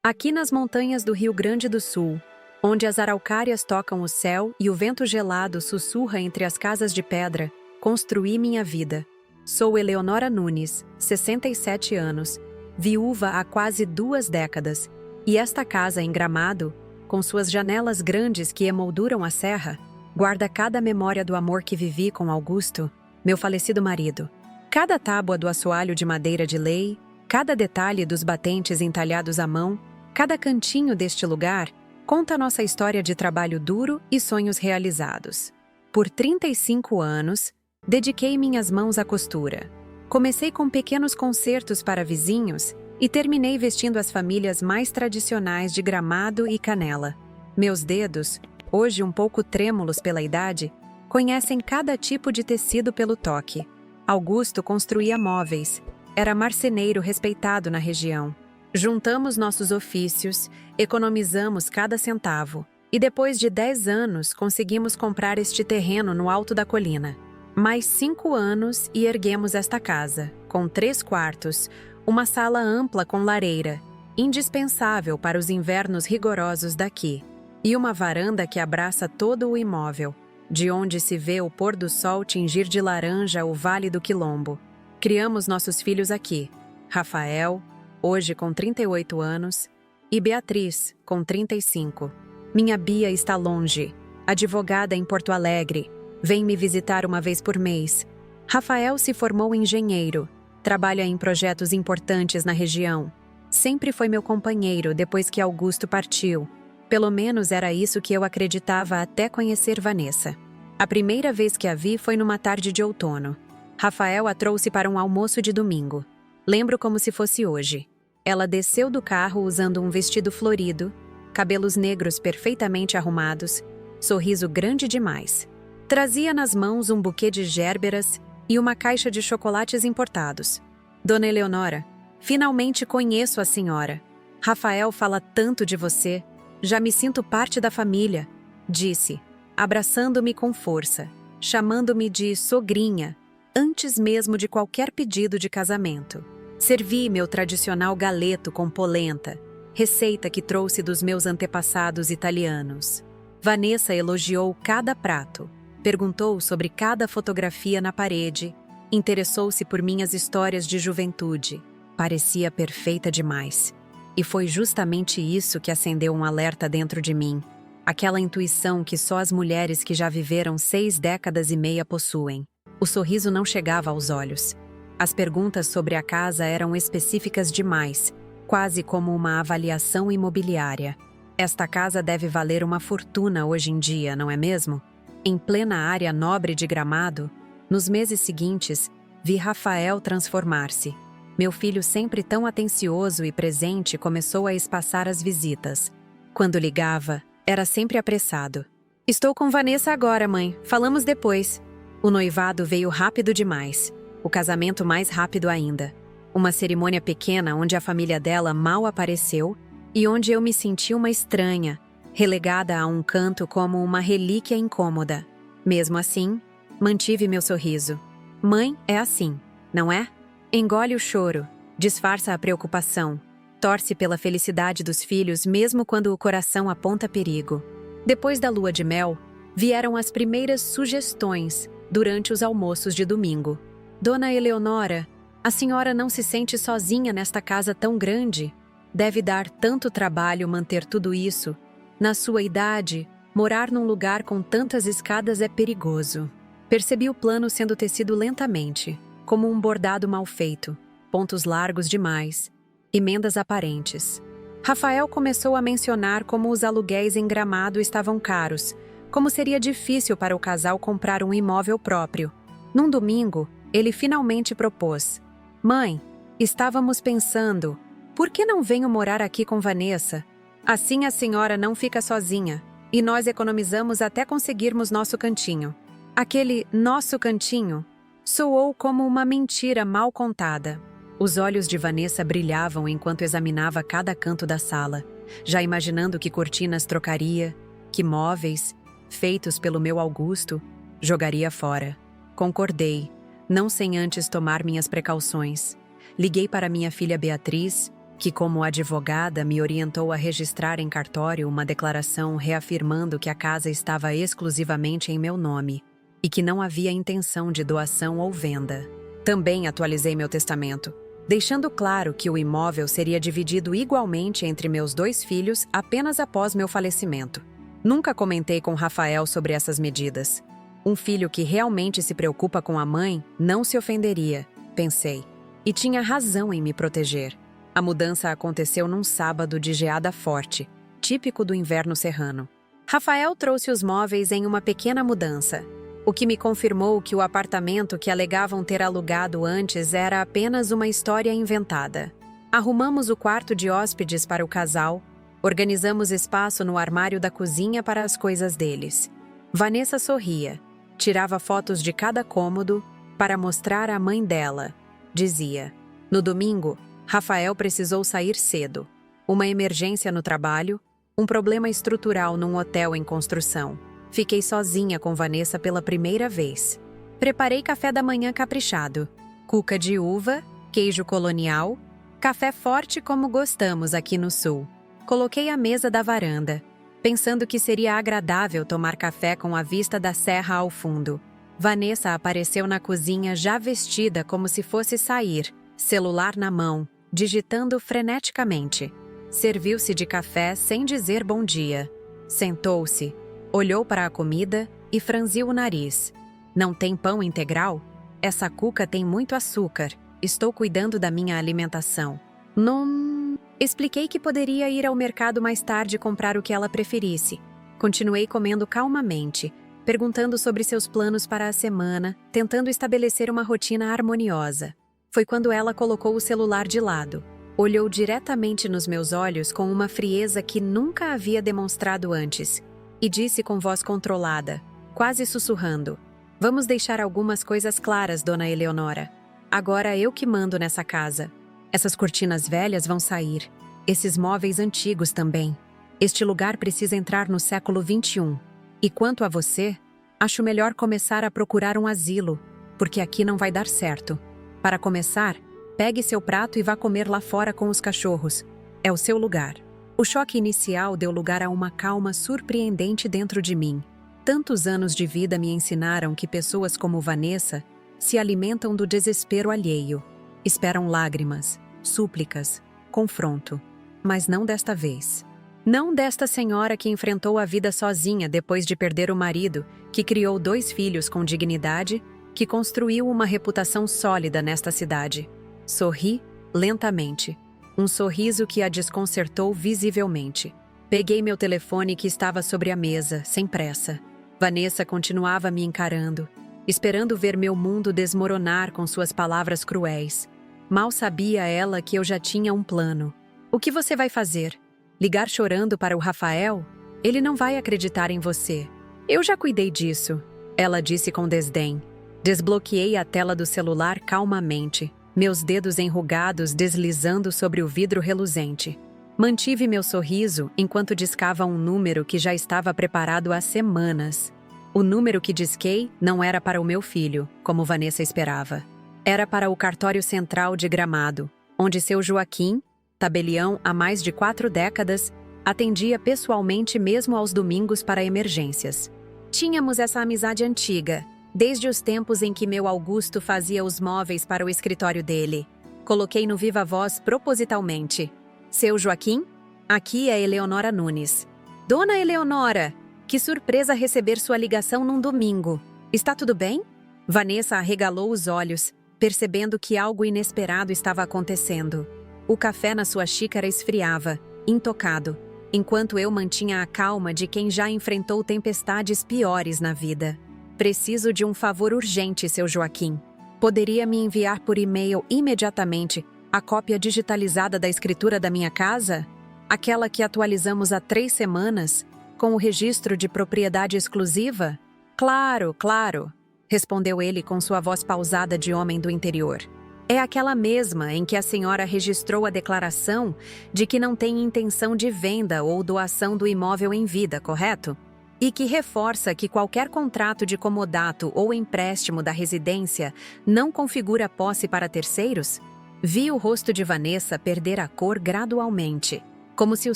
Aqui nas montanhas do Rio Grande do Sul, onde as araucárias tocam o céu e o vento gelado sussurra entre as casas de pedra, construí minha vida. Sou Eleonora Nunes, 67 anos, viúva há quase 2 décadas, e esta casa em Gramado, com suas janelas grandes que emolduram a serra, guarda cada memória do amor que vivi com Augusto, meu falecido marido. Cada tábua do assoalho de madeira de lei, cada detalhe dos batentes entalhados à mão, cada cantinho deste lugar conta nossa história de trabalho duro e sonhos realizados. Por 35 anos, dediquei minhas mãos à costura. Comecei com pequenos concertos para vizinhos e terminei vestindo as famílias mais tradicionais de Gramado e Canela. Meus dedos, hoje um pouco trêmulos pela idade, conhecem cada tipo de tecido pelo toque. Augusto construía móveis. Era marceneiro respeitado na região. Juntamos nossos ofícios, economizamos cada centavo e depois de 10 anos conseguimos comprar este terreno no alto da colina. Mais 5 anos e erguemos esta casa, com 3 quartos, uma sala ampla com lareira, indispensável para os invernos rigorosos daqui, e uma varanda que abraça todo o imóvel, de onde se vê o pôr do sol tingir de laranja o Vale do Quilombo. Criamos nossos filhos aqui, Rafael, hoje com 38 anos, e Beatriz, com 35. Minha Bia está longe, advogada em Porto Alegre, vem me visitar uma vez por mês. Rafael se formou engenheiro, trabalha em projetos importantes na região. Sempre foi meu companheiro depois que Augusto partiu. Pelo menos era isso que eu acreditava até conhecer Vanessa. A primeira vez que a vi foi numa tarde de outono. Rafael a trouxe para um almoço de domingo. Lembro como se fosse hoje. Ela desceu do carro usando um vestido florido, cabelos negros perfeitamente arrumados, sorriso grande demais. Trazia nas mãos um buquê de gérberas e uma caixa de chocolates importados. Dona Eleonora, finalmente conheço a senhora. Rafael fala tanto de você. Já me sinto parte da família, disse, abraçando-me com força, chamando-me de sogrinha, antes mesmo de qualquer pedido de casamento. Servi meu tradicional galeto com polenta, receita que trouxe dos meus antepassados italianos. Vanessa elogiou cada prato, perguntou sobre cada fotografia na parede, interessou-se por minhas histórias de juventude. Parecia perfeita demais. E foi justamente isso que acendeu um alerta dentro de mim. Aquela intuição que só as mulheres que já viveram 6 décadas e meia possuem. O sorriso não chegava aos olhos. As perguntas sobre a casa eram específicas demais, quase como uma avaliação imobiliária. Esta casa deve valer uma fortuna hoje em dia, não é mesmo? Em plena área nobre de Gramado, nos meses seguintes, vi Rafael transformar-se. Meu filho, sempre tão atencioso e presente, começou a espaçar as visitas. Quando ligava, era sempre apressado. Estou com Vanessa agora, mãe. Falamos depois. O noivado veio rápido demais. O casamento mais rápido ainda. Uma cerimônia pequena onde a família dela mal apareceu e onde eu me senti uma estranha, relegada a um canto como uma relíquia incômoda. Mesmo assim, mantive meu sorriso. Mãe é assim, não é? Engole o choro, disfarça a preocupação, torce pela felicidade dos filhos mesmo quando o coração aponta perigo. Depois da lua de mel, vieram as primeiras sugestões durante os almoços de domingo. Dona Eleonora, a senhora não se sente sozinha nesta casa tão grande? Deve dar tanto trabalho manter tudo isso. Na sua idade, morar num lugar com tantas escadas é perigoso. Percebi o plano sendo tecido lentamente, como um bordado mal feito, pontos largos demais, emendas aparentes. Rafael começou a mencionar como os aluguéis em Gramado estavam caros, como seria difícil para o casal comprar um imóvel próprio. Num domingo, ele finalmente propôs: Mãe, estávamos pensando, por que não venho morar aqui com Vanessa? Assim a senhora não fica sozinha, e nós economizamos até conseguirmos nosso cantinho. Aquele nosso cantinho soou como uma mentira mal contada. Os olhos de Vanessa brilhavam enquanto examinava cada canto da sala, já imaginando que cortinas trocaria, que móveis, feitos pelo meu Augusto, jogaria fora. Concordei, não sem antes tomar minhas precauções. Liguei para minha filha Beatriz, que, como advogada, me orientou a registrar em cartório uma declaração reafirmando que a casa estava exclusivamente em meu nome e que não havia intenção de doação ou venda. Também atualizei meu testamento, deixando claro que o imóvel seria dividido igualmente entre meus 2 filhos apenas após meu falecimento. Nunca comentei com Rafael sobre essas medidas. Um filho que realmente se preocupa com a mãe não se ofenderia, pensei, e tinha razão em me proteger. A mudança aconteceu num sábado de geada forte, típico do inverno serrano. Rafael trouxe os móveis em uma pequena mudança, o que me confirmou que o apartamento que alegavam ter alugado antes era apenas uma história inventada. Arrumamos o quarto de hóspedes para o casal, organizamos espaço no armário da cozinha para as coisas deles. Vanessa sorria, tirava fotos de cada cômodo para mostrar à mãe dela. Dizia: no domingo, Rafael precisou sair cedo. Uma emergência no trabalho, um problema estrutural num hotel em construção. Fiquei sozinha com Vanessa pela primeira vez. Preparei café da manhã caprichado, cuca de uva, queijo colonial, café forte como gostamos aqui no sul. Coloquei a mesa da varanda, pensando que seria agradável tomar café com a vista da serra ao fundo. Vanessa apareceu na cozinha já vestida como se fosse sair, celular na mão, digitando freneticamente. Serviu-se de café sem dizer bom dia. Sentou-se, olhou para a comida e franziu o nariz. Não tem pão integral? Essa cuca tem muito açúcar. Estou cuidando da minha alimentação. Não. Expliquei que poderia ir ao mercado mais tarde comprar o que ela preferisse. Continuei comendo calmamente, perguntando sobre seus planos para a semana, tentando estabelecer uma rotina harmoniosa. Foi quando ela colocou o celular de lado. Olhou diretamente nos meus olhos com uma frieza que nunca havia demonstrado antes, e disse com voz controlada, quase sussurrando: vamos deixar algumas coisas claras, dona Eleonora. Agora eu que mando nessa casa. Essas cortinas velhas vão sair. Esses móveis antigos também. Este lugar precisa entrar no século XXI. E quanto a você, acho melhor começar a procurar um asilo, porque aqui não vai dar certo. Para começar, pegue seu prato e vá comer lá fora com os cachorros. É o seu lugar. O choque inicial deu lugar a uma calma surpreendente dentro de mim. Tantos anos de vida me ensinaram que pessoas como Vanessa se alimentam do desespero alheio. Esperam lágrimas, súplicas, confronto. Mas não desta vez. Não desta senhora que enfrentou a vida sozinha depois de perder o marido, que criou 2 filhos com dignidade, que construiu uma reputação sólida nesta cidade. Sorri lentamente. Um sorriso que a desconcertou visivelmente. Peguei meu telefone que estava sobre a mesa, sem pressa. Vanessa continuava me encarando, esperando ver meu mundo desmoronar com suas palavras cruéis. Mal sabia ela que eu já tinha um plano. O que você vai fazer? Ligar chorando para o Rafael? Ele não vai acreditar em você. Eu já cuidei disso, ela disse com desdém. Desbloqueei a tela do celular calmamente, meus dedos enrugados deslizando sobre o vidro reluzente. Mantive meu sorriso enquanto discava um número que já estava preparado há semanas. O número que disquei não era para o meu filho, como Vanessa esperava. Era para o cartório central de Gramado, onde seu Joaquim, tabelião há mais de 4 décadas, atendia pessoalmente mesmo aos domingos para emergências. Tínhamos essa amizade antiga, desde os tempos em que meu Augusto fazia os móveis para o escritório dele. Coloquei no viva voz propositalmente. Seu Joaquim? Aqui é Eleonora Nunes. Dona Eleonora, que surpresa receber sua ligação num domingo. Está tudo bem? Vanessa arregalou os olhos, percebendo que algo inesperado estava acontecendo. O café na sua xícara esfriava, intocado, enquanto eu mantinha a calma de quem já enfrentou tempestades piores na vida. Preciso de um favor urgente, seu Joaquim. Poderia me enviar por e-mail imediatamente a cópia digitalizada da escritura da minha casa? Aquela que atualizamos há 3 semanas, com o registro de propriedade exclusiva? Claro, claro, respondeu ele com sua voz pausada de homem do interior. É aquela mesma em que a senhora registrou a declaração de que não tem intenção de venda ou doação do imóvel em vida, correto? E que reforça que qualquer contrato de comodato ou empréstimo da residência não configura posse para terceiros? Vi o rosto de Vanessa perder a cor gradualmente, como se o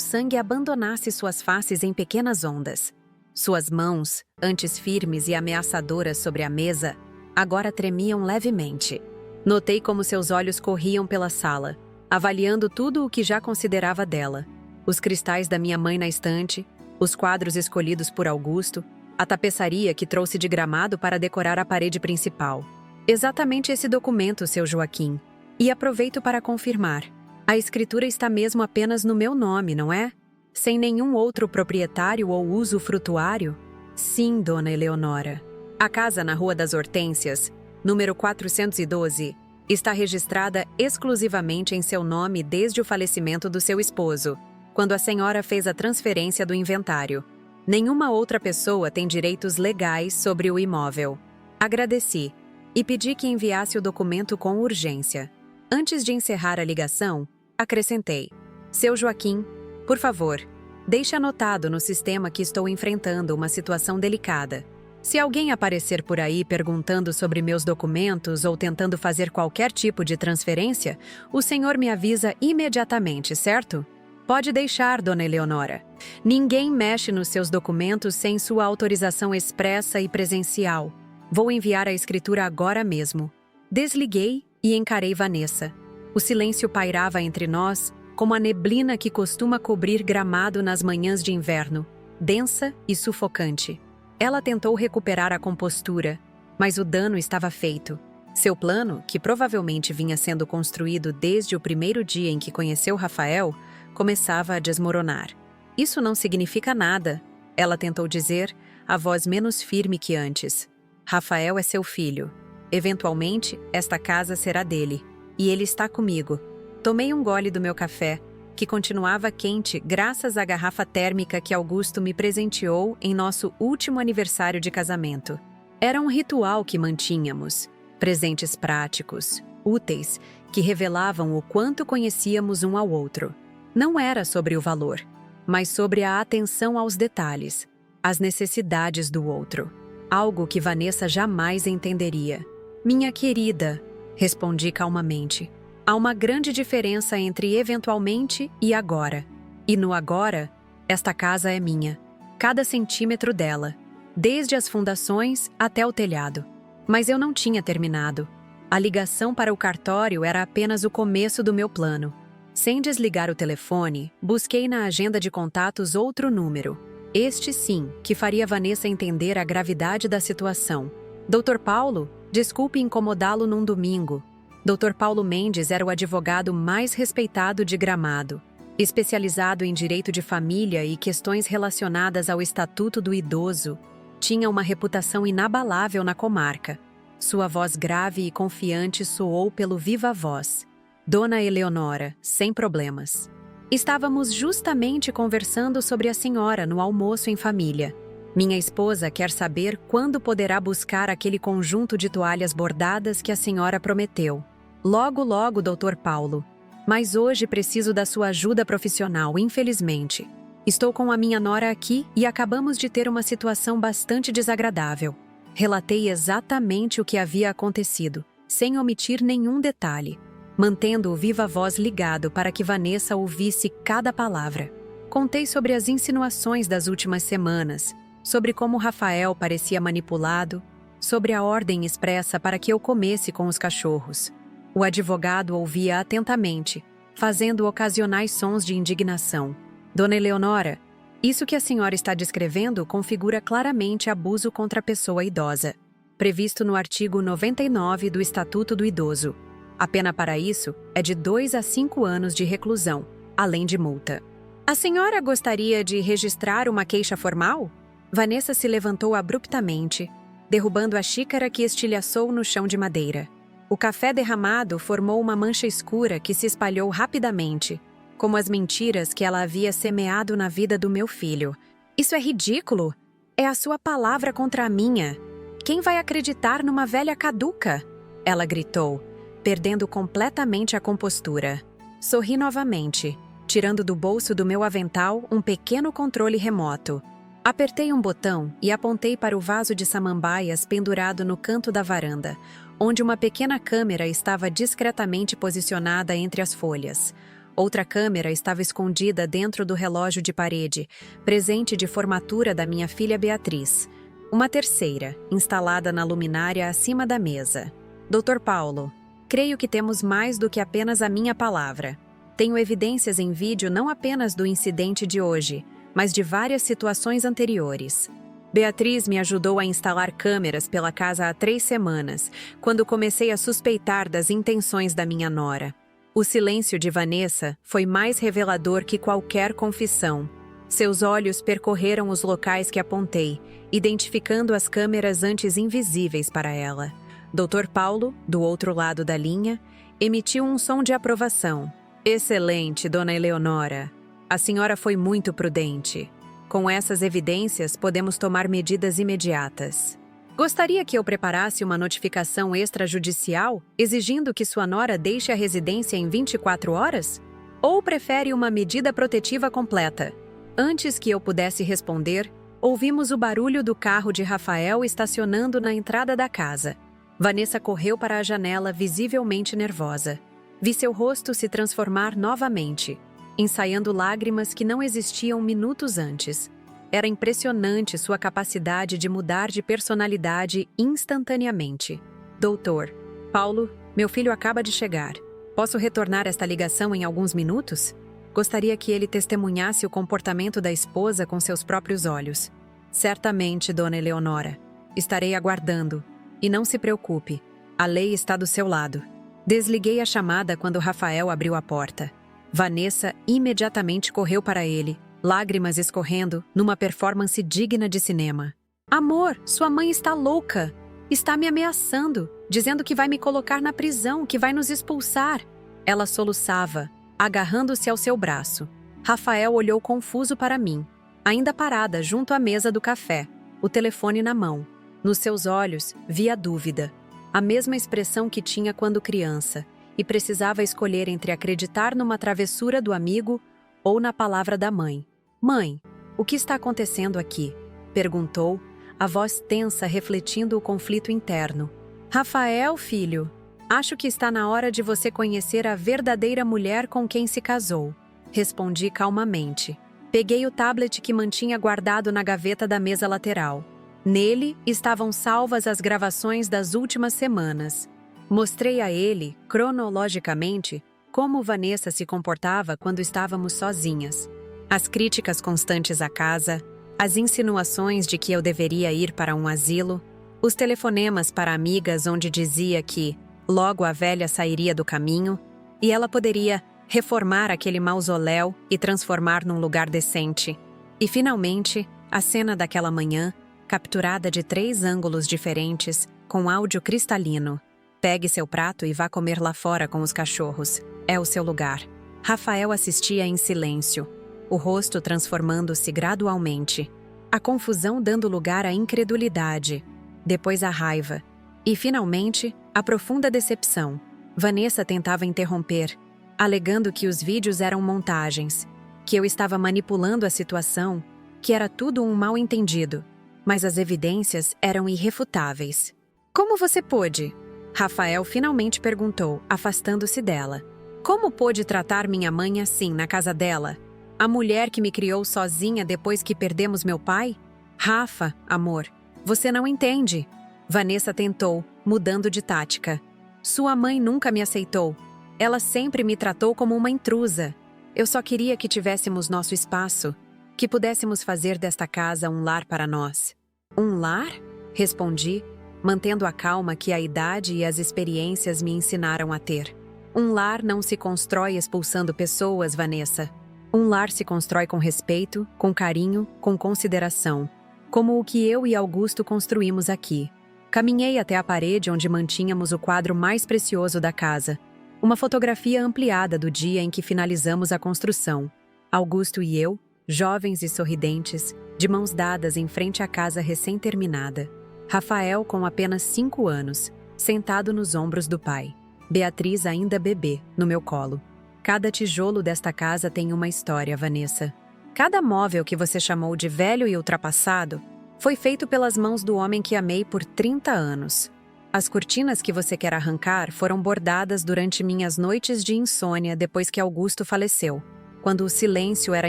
sangue abandonasse suas faces em pequenas ondas. Suas mãos, antes firmes e ameaçadoras sobre a mesa, agora tremiam levemente. Notei como seus olhos corriam pela sala, avaliando tudo o que já considerava dela. Os cristais da minha mãe na estante, os quadros escolhidos por Augusto, a tapeçaria que trouxe de Gramado para decorar a parede principal. Exatamente esse documento, seu Joaquim. E aproveito para confirmar. A escritura está mesmo apenas no meu nome, não é? Sem nenhum outro proprietário ou usufrutuário? Sim, dona Eleonora. A casa na Rua das Hortênsias, número 412, está registrada exclusivamente em seu nome desde o falecimento do seu esposo, quando a senhora fez a transferência do inventário. Nenhuma outra pessoa tem direitos legais sobre o imóvel. Agradeci e pedi que enviasse o documento com urgência. Antes de encerrar a ligação, acrescentei: seu Joaquim, por favor, deixe anotado no sistema que estou enfrentando uma situação delicada. Se alguém aparecer por aí perguntando sobre meus documentos ou tentando fazer qualquer tipo de transferência, o senhor me avisa imediatamente, certo? Pode deixar, dona Eleonora. Ninguém mexe nos seus documentos sem sua autorização expressa e presencial. Vou enviar a escritura agora mesmo. Desliguei e encarei Vanessa. O silêncio pairava entre nós, como a neblina que costuma cobrir Gramado nas manhãs de inverno, densa e sufocante. Ela tentou recuperar a compostura, mas o dano estava feito. Seu plano, que provavelmente vinha sendo construído desde o primeiro dia em que conheceu Rafael, começava a desmoronar. Isso não significa nada, ela tentou dizer, a voz menos firme que antes. Rafael é seu filho. Eventualmente, esta casa será dele. E ele está comigo. Tomei um gole do meu café, que continuava quente graças à garrafa térmica que Augusto me presenteou em nosso último aniversário de casamento. Era um ritual que mantínhamos, presentes práticos, úteis, que revelavam o quanto conhecíamos um ao outro. Não era sobre o valor, mas sobre a atenção aos detalhes, às necessidades do outro. Algo que Vanessa jamais entenderia. Minha querida, respondi calmamente. Há uma grande diferença entre eventualmente e agora. E no agora, esta casa é minha. Cada centímetro dela, desde as fundações até o telhado. Mas eu não tinha terminado. A ligação para o cartório era apenas o começo do meu plano. Sem desligar o telefone, busquei na agenda de contatos outro número. Este sim, que faria Vanessa entender a gravidade da situação. Dr. Paulo, desculpe incomodá-lo num domingo. Dr. Paulo Mendes era o advogado mais respeitado de Gramado, especializado em direito de família e questões relacionadas ao Estatuto do Idoso. Tinha uma reputação inabalável na comarca. Sua voz grave e confiante soou pelo viva voz. Dona Eleonora, sem problemas. Estávamos justamente conversando sobre a senhora no almoço em família. Minha esposa quer saber quando poderá buscar aquele conjunto de toalhas bordadas que a senhora prometeu. Logo, logo, Dr. Paulo. Mas hoje preciso da sua ajuda profissional, infelizmente. Estou com a minha nora aqui e acabamos de ter uma situação bastante desagradável. Relatei exatamente o que havia acontecido, sem omitir nenhum detalhe, mantendo o viva voz ligado para que Vanessa ouvisse cada palavra. Contei sobre as insinuações das últimas semanas, sobre como Rafael parecia manipulado, sobre a ordem expressa para que eu comesse com os cachorros. O advogado ouvia atentamente, fazendo ocasionais sons de indignação. Dona Eleonora, isso que a senhora está descrevendo configura claramente abuso contra a pessoa idosa, previsto no artigo 99 do Estatuto do Idoso. A pena para isso é de 2 a 5 anos de reclusão, além de multa. A senhora gostaria de registrar uma queixa formal? Vanessa se levantou abruptamente, derrubando a xícara que estilhaçou no chão de madeira. O café derramado formou uma mancha escura que se espalhou rapidamente, como as mentiras que ela havia semeado na vida do meu filho. Isso é ridículo! É a sua palavra contra a minha. Quem vai acreditar numa velha caduca? Ela gritou, perdendo completamente a compostura. Sorri novamente, tirando do bolso do meu avental um pequeno controle remoto. Apertei um botão e apontei para o vaso de samambaias pendurado no canto da varanda. onde uma pequena câmera estava discretamente posicionada entre as folhas. Outra câmera estava escondida dentro do relógio de parede, presente de formatura da minha filha Beatriz. Uma terceira, instalada na luminária acima da mesa. Dr. Paulo, creio que temos mais do que apenas a minha palavra. Tenho evidências em vídeo não apenas do incidente de hoje, mas de várias situações anteriores. Beatriz me ajudou a instalar câmeras pela casa há 3 semanas, quando comecei a suspeitar das intenções da minha nora. O silêncio de Vanessa foi mais revelador que qualquer confissão. Seus olhos percorreram os locais que apontei, identificando as câmeras antes invisíveis para ela. Dr. Paulo, do outro lado da linha, emitiu um som de aprovação. Excelente, Dona Eleonora. A senhora foi muito prudente. Com essas evidências, podemos tomar medidas imediatas. Gostaria que eu preparasse uma notificação extrajudicial, exigindo que sua nora deixe a residência em 24 horas? Ou prefere uma medida protetiva completa? Antes que eu pudesse responder, ouvimos o barulho do carro de Rafael estacionando na entrada da casa. Vanessa correu para a janela, visivelmente nervosa. Vi seu rosto se transformar novamente, ensaiando lágrimas que não existiam minutos antes. Era impressionante sua capacidade de mudar de personalidade instantaneamente. Doutor, Paulo, meu filho acaba de chegar. Posso retornar esta ligação em alguns minutos? Gostaria que ele testemunhasse o comportamento da esposa com seus próprios olhos. Certamente, Dona Eleonora. Estarei aguardando. E não se preocupe, a lei está do seu lado. Desliguei a chamada quando Rafael abriu a porta. Vanessa imediatamente correu para ele, lágrimas escorrendo, numa performance digna de cinema. Amor, sua mãe está louca. Está me ameaçando, dizendo que vai me colocar na prisão, que vai nos expulsar. Ela soluçava, agarrando-se ao seu braço. Rafael olhou confuso para mim, ainda parada junto à mesa do café, o telefone na mão. Nos seus olhos, vi a dúvida, a mesma expressão que tinha quando criança, e precisava escolher entre acreditar numa travessura do amigo ou na palavra da mãe. Mãe, o que está acontecendo aqui? Perguntou, a voz tensa refletindo o conflito interno. Rafael, filho, acho que está na hora de você conhecer a verdadeira mulher com quem se casou. Respondi calmamente. Peguei o tablet que mantinha guardado na gaveta da mesa lateral. Nele estavam salvas as gravações das últimas semanas. Mostrei a ele, cronologicamente, como Vanessa se comportava quando estávamos sozinhas. As críticas constantes à casa, as insinuações de que eu deveria ir para um asilo, os telefonemas para amigas onde dizia que logo a velha sairia do caminho e ela poderia reformar aquele mausoléu e transformar num lugar decente. E, finalmente, a cena daquela manhã, capturada de 3 ângulos diferentes, com áudio cristalino. Pegue seu prato e vá comer lá fora com os cachorros. É o seu lugar. Rafael assistia em silêncio, o rosto transformando-se gradualmente. A confusão dando lugar à incredulidade, depois à raiva. E, finalmente, a profunda decepção. Vanessa tentava interromper, alegando que os vídeos eram montagens, que eu estava manipulando a situação, que era tudo um mal-entendido. Mas as evidências eram irrefutáveis. Como você pôde? Rafael finalmente perguntou, afastando-se dela. Como pôde tratar minha mãe assim na casa dela? A mulher que me criou sozinha depois que perdemos meu pai? Rafa, amor, você não entende. Vanessa tentou, mudando de tática. Sua mãe nunca me aceitou. Ela sempre me tratou como uma intrusa. Eu só queria que tivéssemos nosso espaço, que pudéssemos fazer desta casa um lar para nós. Um lar? Respondi, mantendo a calma que a idade e as experiências me ensinaram a ter. Um lar não se constrói expulsando pessoas, Vanessa. Um lar se constrói com respeito, com carinho, com consideração. Como o que eu e Augusto construímos aqui. Caminhei até a parede onde mantínhamos o quadro mais precioso da casa. Uma fotografia ampliada do dia em que finalizamos a construção. Augusto e eu, jovens e sorridentes, de mãos dadas em frente à casa recém-terminada. Rafael com apenas 5 anos, sentado nos ombros do pai. Beatriz ainda bebê, no meu colo. Cada tijolo desta casa tem uma história, Vanessa. Cada móvel que você chamou de velho e ultrapassado foi feito pelas mãos do homem que amei por 30 anos. As cortinas que você quer arrancar foram bordadas durante minhas noites de insônia depois que Augusto faleceu, quando o silêncio era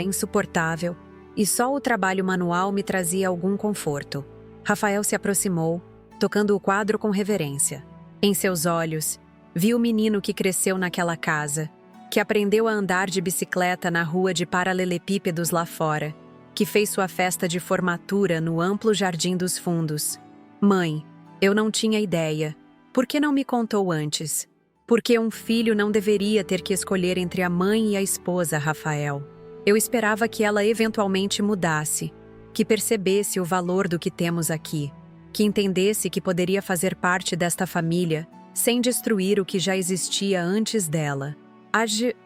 insuportável e só o trabalho manual me trazia algum conforto. Rafael se aproximou, tocando o quadro com reverência. Em seus olhos, vi o menino que cresceu naquela casa, que aprendeu a andar de bicicleta na rua de paralelepípedos lá fora, que fez sua festa de formatura no amplo jardim dos fundos. Mãe, eu não tinha ideia. Por que não me contou antes? Porque um filho não deveria ter que escolher entre a mãe e a esposa, Rafael. Eu esperava que ela eventualmente mudasse, que percebesse o valor do que temos aqui, que entendesse que poderia fazer parte desta família sem destruir o que já existia antes dela.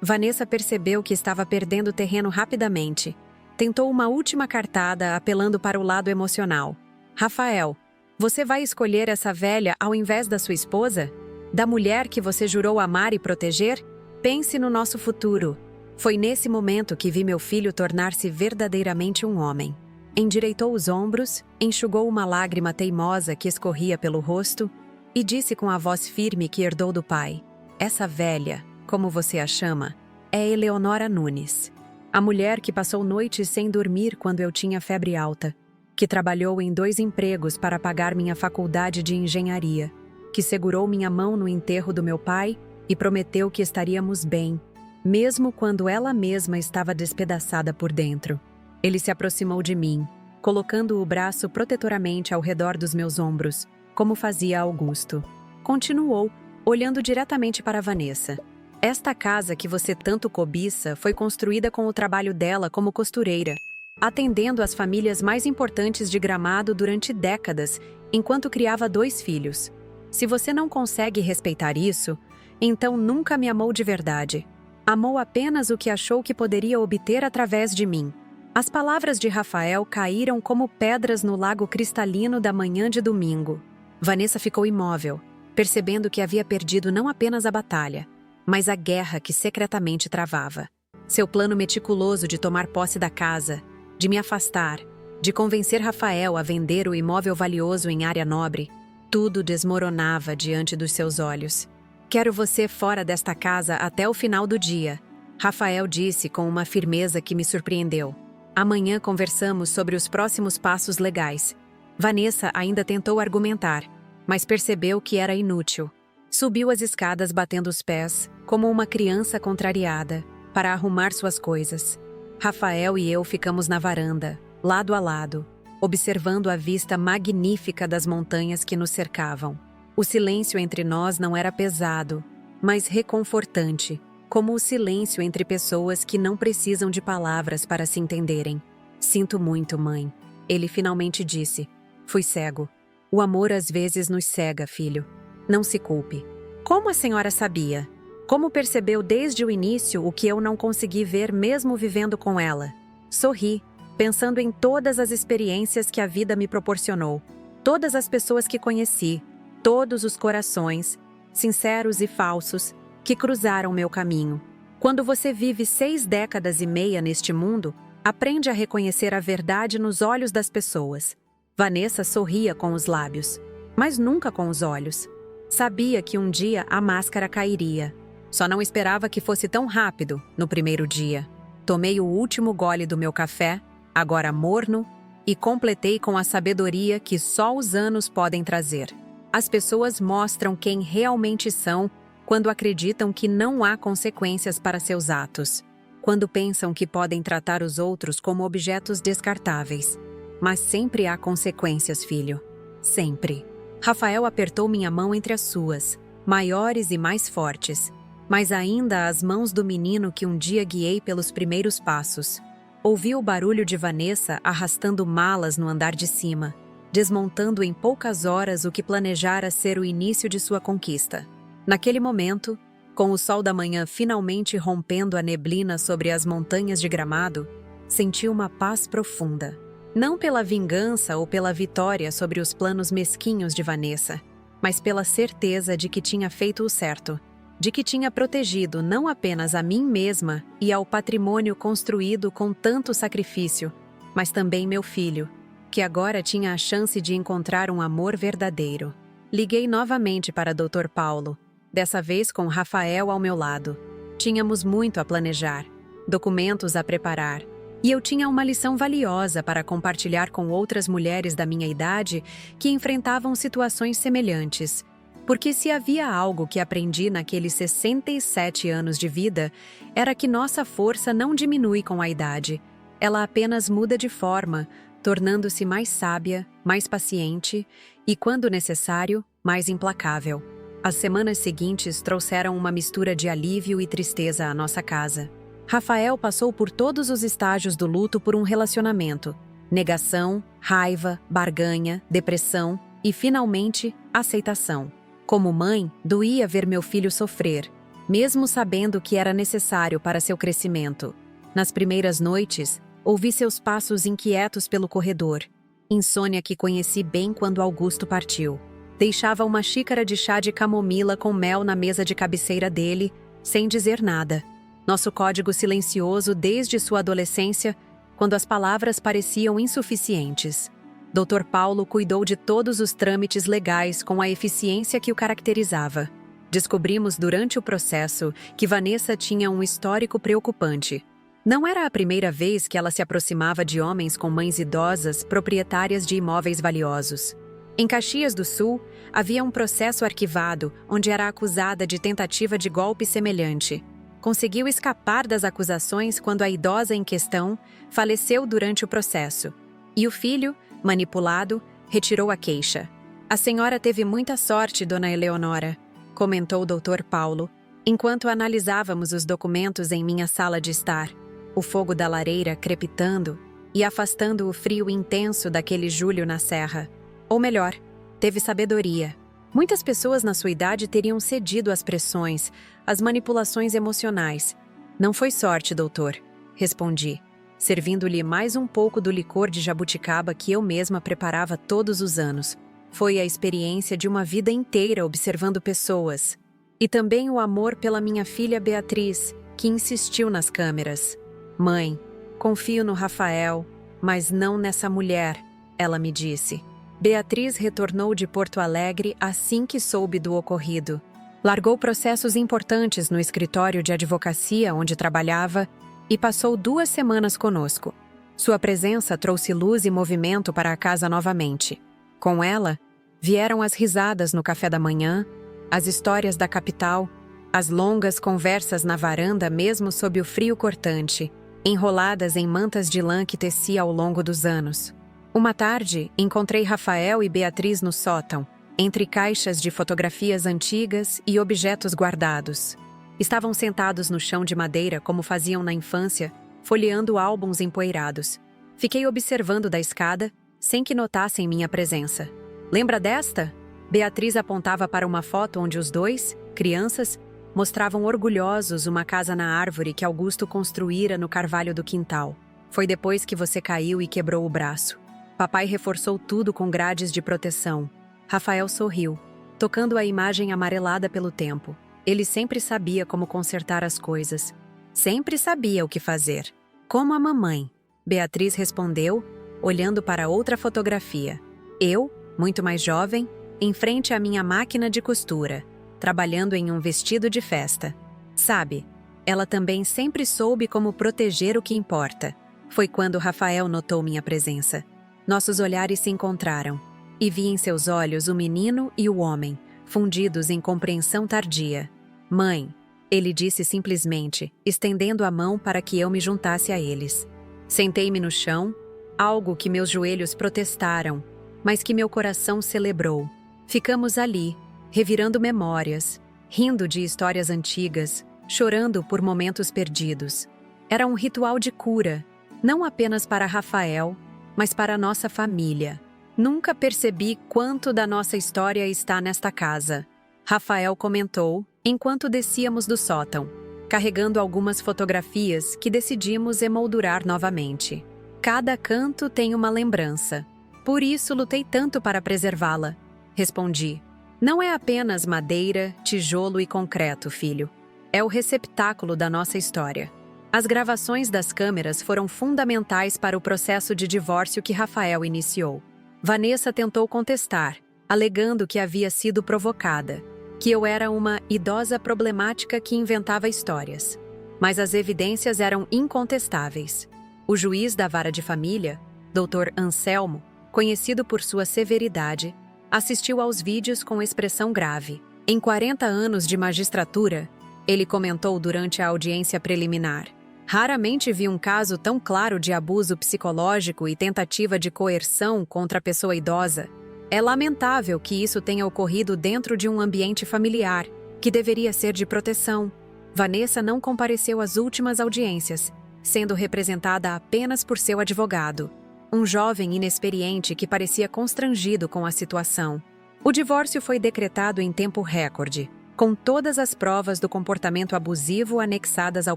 Vanessa percebeu que estava perdendo terreno rapidamente. Tentou uma última cartada, apelando para o lado emocional. Rafael, você vai escolher essa velha ao invés da sua esposa? Da mulher que você jurou amar e proteger? Pense no nosso futuro. Foi nesse momento que vi meu filho tornar-se verdadeiramente um homem. Endireitou os ombros, enxugou uma lágrima teimosa que escorria pelo rosto e disse com a voz firme que herdou do pai: essa velha, como você a chama, é Eleonora Nunes. A mulher que passou noites sem dormir quando eu tinha febre alta, que trabalhou em 2 empregos para pagar minha faculdade de engenharia, que segurou minha mão no enterro do meu pai e prometeu que estaríamos bem, mesmo quando ela mesma estava despedaçada por dentro. Ele se aproximou de mim, colocando o braço protetoramente ao redor dos meus ombros, como fazia Augusto. Continuou, olhando diretamente para Vanessa. Esta casa que você tanto cobiça foi construída com o trabalho dela como costureira, atendendo as famílias mais importantes de Gramado durante décadas, enquanto criava 2 filhos. Se você não consegue respeitar isso, então nunca me amou de verdade. Amou apenas o que achou que poderia obter através de mim. As palavras de Rafael caíram como pedras no lago cristalino da manhã de domingo. Vanessa ficou imóvel, percebendo que havia perdido não apenas a batalha, mas a guerra que secretamente travava. Seu plano meticuloso de tomar posse da casa, de me afastar, de convencer Rafael a vender o imóvel valioso em área nobre, tudo desmoronava diante dos seus olhos. Quero você fora desta casa até o final do dia, Rafael disse com uma firmeza que me surpreendeu. Amanhã conversamos sobre os próximos passos legais. Vanessa ainda tentou argumentar, mas percebeu que era inútil. Subiu as escadas batendo os pés, como uma criança contrariada, para arrumar suas coisas. Rafael e eu ficamos na varanda, lado a lado, observando a vista magnífica das montanhas que nos cercavam. O silêncio entre nós não era pesado, mas reconfortante, como o silêncio entre pessoas que não precisam de palavras para se entenderem. Sinto muito, mãe. Ele finalmente disse. Fui cego. O amor às vezes nos cega, filho. Não se culpe. Como a senhora sabia? Como percebeu desde o início o que eu não consegui ver mesmo vivendo com ela? Sorri, pensando em todas as experiências que a vida me proporcionou, todas as pessoas que conheci, todos os corações, sinceros e falsos, que cruzaram meu caminho. Quando você vive 6 décadas e meia neste mundo, aprende a reconhecer a verdade nos olhos das pessoas. Vanessa sorria com os lábios, mas nunca com os olhos. Sabia que um dia a máscara cairia. Só não esperava que fosse tão rápido, no primeiro dia. Tomei o último gole do meu café, agora morno, e completei com a sabedoria que só os anos podem trazer. As pessoas mostram quem realmente são quando acreditam que não há consequências para seus atos, quando pensam que podem tratar os outros como objetos descartáveis. Mas sempre há consequências, filho. Sempre. Rafael apertou minha mão entre as suas, maiores e mais fortes, mas ainda as mãos do menino que um dia guiei pelos primeiros passos. Ouvi o barulho de Vanessa arrastando malas no andar de cima, desmontando em poucas horas o que planejara ser o início de sua conquista. Naquele momento, com o sol da manhã finalmente rompendo a neblina sobre as montanhas de Gramado, senti uma paz profunda. Não pela vingança ou pela vitória sobre os planos mesquinhos de Vanessa, mas pela certeza de que tinha feito o certo, de que tinha protegido não apenas a mim mesma e ao patrimônio construído com tanto sacrifício, mas também meu filho, que agora tinha a chance de encontrar um amor verdadeiro. Liguei novamente para Dr. Paulo, dessa vez com Rafael ao meu lado. Tínhamos muito a planejar, documentos a preparar, e eu tinha uma lição valiosa para compartilhar com outras mulheres da minha idade que enfrentavam situações semelhantes. Porque se havia algo que aprendi naqueles 67 anos de vida, era que nossa força não diminui com a idade. Ela apenas muda de forma, tornando-se mais sábia, mais paciente e, quando necessário, mais implacável. As semanas seguintes trouxeram uma mistura de alívio e tristeza à nossa casa. Rafael passou por todos os estágios do luto por um relacionamento: negação, raiva, barganha, depressão e, finalmente, aceitação. Como mãe, doía ver meu filho sofrer, mesmo sabendo que era necessário para seu crescimento. Nas primeiras noites, ouvi seus passos inquietos pelo corredor, insônia que conheci bem quando Augusto partiu. Deixava uma xícara de chá de camomila com mel na mesa de cabeceira dele, sem dizer nada. Nosso código silencioso desde sua adolescência, quando as palavras pareciam insuficientes. Dr. Paulo cuidou de todos os trâmites legais com a eficiência que o caracterizava. Descobrimos durante o processo que Vanessa tinha um histórico preocupante. Não era a primeira vez que ela se aproximava de homens com mães idosas, proprietárias de imóveis valiosos. Em Caxias do Sul, havia um processo arquivado onde era acusada de tentativa de golpe semelhante. Conseguiu escapar das acusações quando a idosa em questão faleceu durante o processo. E o filho, manipulado, retirou a queixa. A senhora teve muita sorte, dona Eleonora, comentou o Dr. Paulo, enquanto analisávamos os documentos em minha sala de estar, o fogo da lareira crepitando e afastando o frio intenso daquele julho na serra. Ou melhor, teve sabedoria. Muitas pessoas na sua idade teriam cedido às pressões, às manipulações emocionais. Não foi sorte, doutor, respondi, servindo-lhe mais um pouco do licor de jabuticaba que eu mesma preparava todos os anos. Foi a experiência de uma vida inteira observando pessoas. E também o amor pela minha filha Beatriz, que insistiu nas câmeras. Mãe, confio no Rafael, mas não nessa mulher, ela me disse. Beatriz retornou de Porto Alegre assim que soube do ocorrido. Largou processos importantes no escritório de advocacia onde trabalhava e passou 2 semanas conosco. Sua presença trouxe luz e movimento para a casa novamente. Com ela, vieram as risadas no café da manhã, as histórias da capital, as longas conversas na varanda mesmo sob o frio cortante, enroladas em mantas de lã que tecia ao longo dos anos. Uma tarde, encontrei Rafael e Beatriz no sótão, entre caixas de fotografias antigas e objetos guardados. Estavam sentados no chão de madeira como faziam na infância, folheando álbuns empoeirados. Fiquei observando da escada, sem que notassem minha presença. Lembra desta? Beatriz apontava para uma foto onde os dois, crianças, mostravam orgulhosos uma casa na árvore que Augusto construíra no carvalho do quintal. Foi depois que você caiu e quebrou o braço. Papai reforçou tudo com grades de proteção. Rafael sorriu, tocando a imagem amarelada pelo tempo. Ele sempre sabia como consertar as coisas. Sempre sabia o que fazer. Como a mamãe. Beatriz respondeu, olhando para outra fotografia. Eu, muito mais jovem, em frente à minha máquina de costura, trabalhando em um vestido de festa. Sabe, ela também sempre soube como proteger o que importa. Foi quando Rafael notou minha presença. Nossos olhares se encontraram, e vi em seus olhos o menino e o homem, fundidos em compreensão tardia. Mãe, ele disse simplesmente, estendendo a mão para que eu me juntasse a eles. Sentei-me no chão, algo que meus joelhos protestaram, mas que meu coração celebrou. Ficamos ali, revirando memórias, rindo de histórias antigas, chorando por momentos perdidos. Era um ritual de cura, não apenas para Rafael, mas para a nossa família. Nunca percebi quanto da nossa história está nesta casa. Rafael comentou, enquanto descíamos do sótão, carregando algumas fotografias que decidimos emoldurar novamente. Cada canto tem uma lembrança. Por isso lutei tanto para preservá-la. Respondi. Não é apenas madeira, tijolo e concreto, filho. É o receptáculo da nossa história. As gravações das câmeras foram fundamentais para o processo de divórcio que Rafael iniciou. Vanessa tentou contestar, alegando que havia sido provocada, que eu era uma idosa problemática que inventava histórias. Mas as evidências eram incontestáveis. O juiz da vara de família, Dr. Anselmo, conhecido por sua severidade, assistiu aos vídeos com expressão grave. Em 40 anos de magistratura, ele comentou durante a audiência preliminar: "Raramente vi um caso tão claro de abuso psicológico e tentativa de coerção contra a pessoa idosa. É lamentável que isso tenha ocorrido dentro de um ambiente familiar, que deveria ser de proteção." Vanessa não compareceu às últimas audiências, sendo representada apenas por seu advogado, um jovem inexperiente que parecia constrangido com a situação. O divórcio foi decretado em tempo recorde, com todas as provas do comportamento abusivo anexadas ao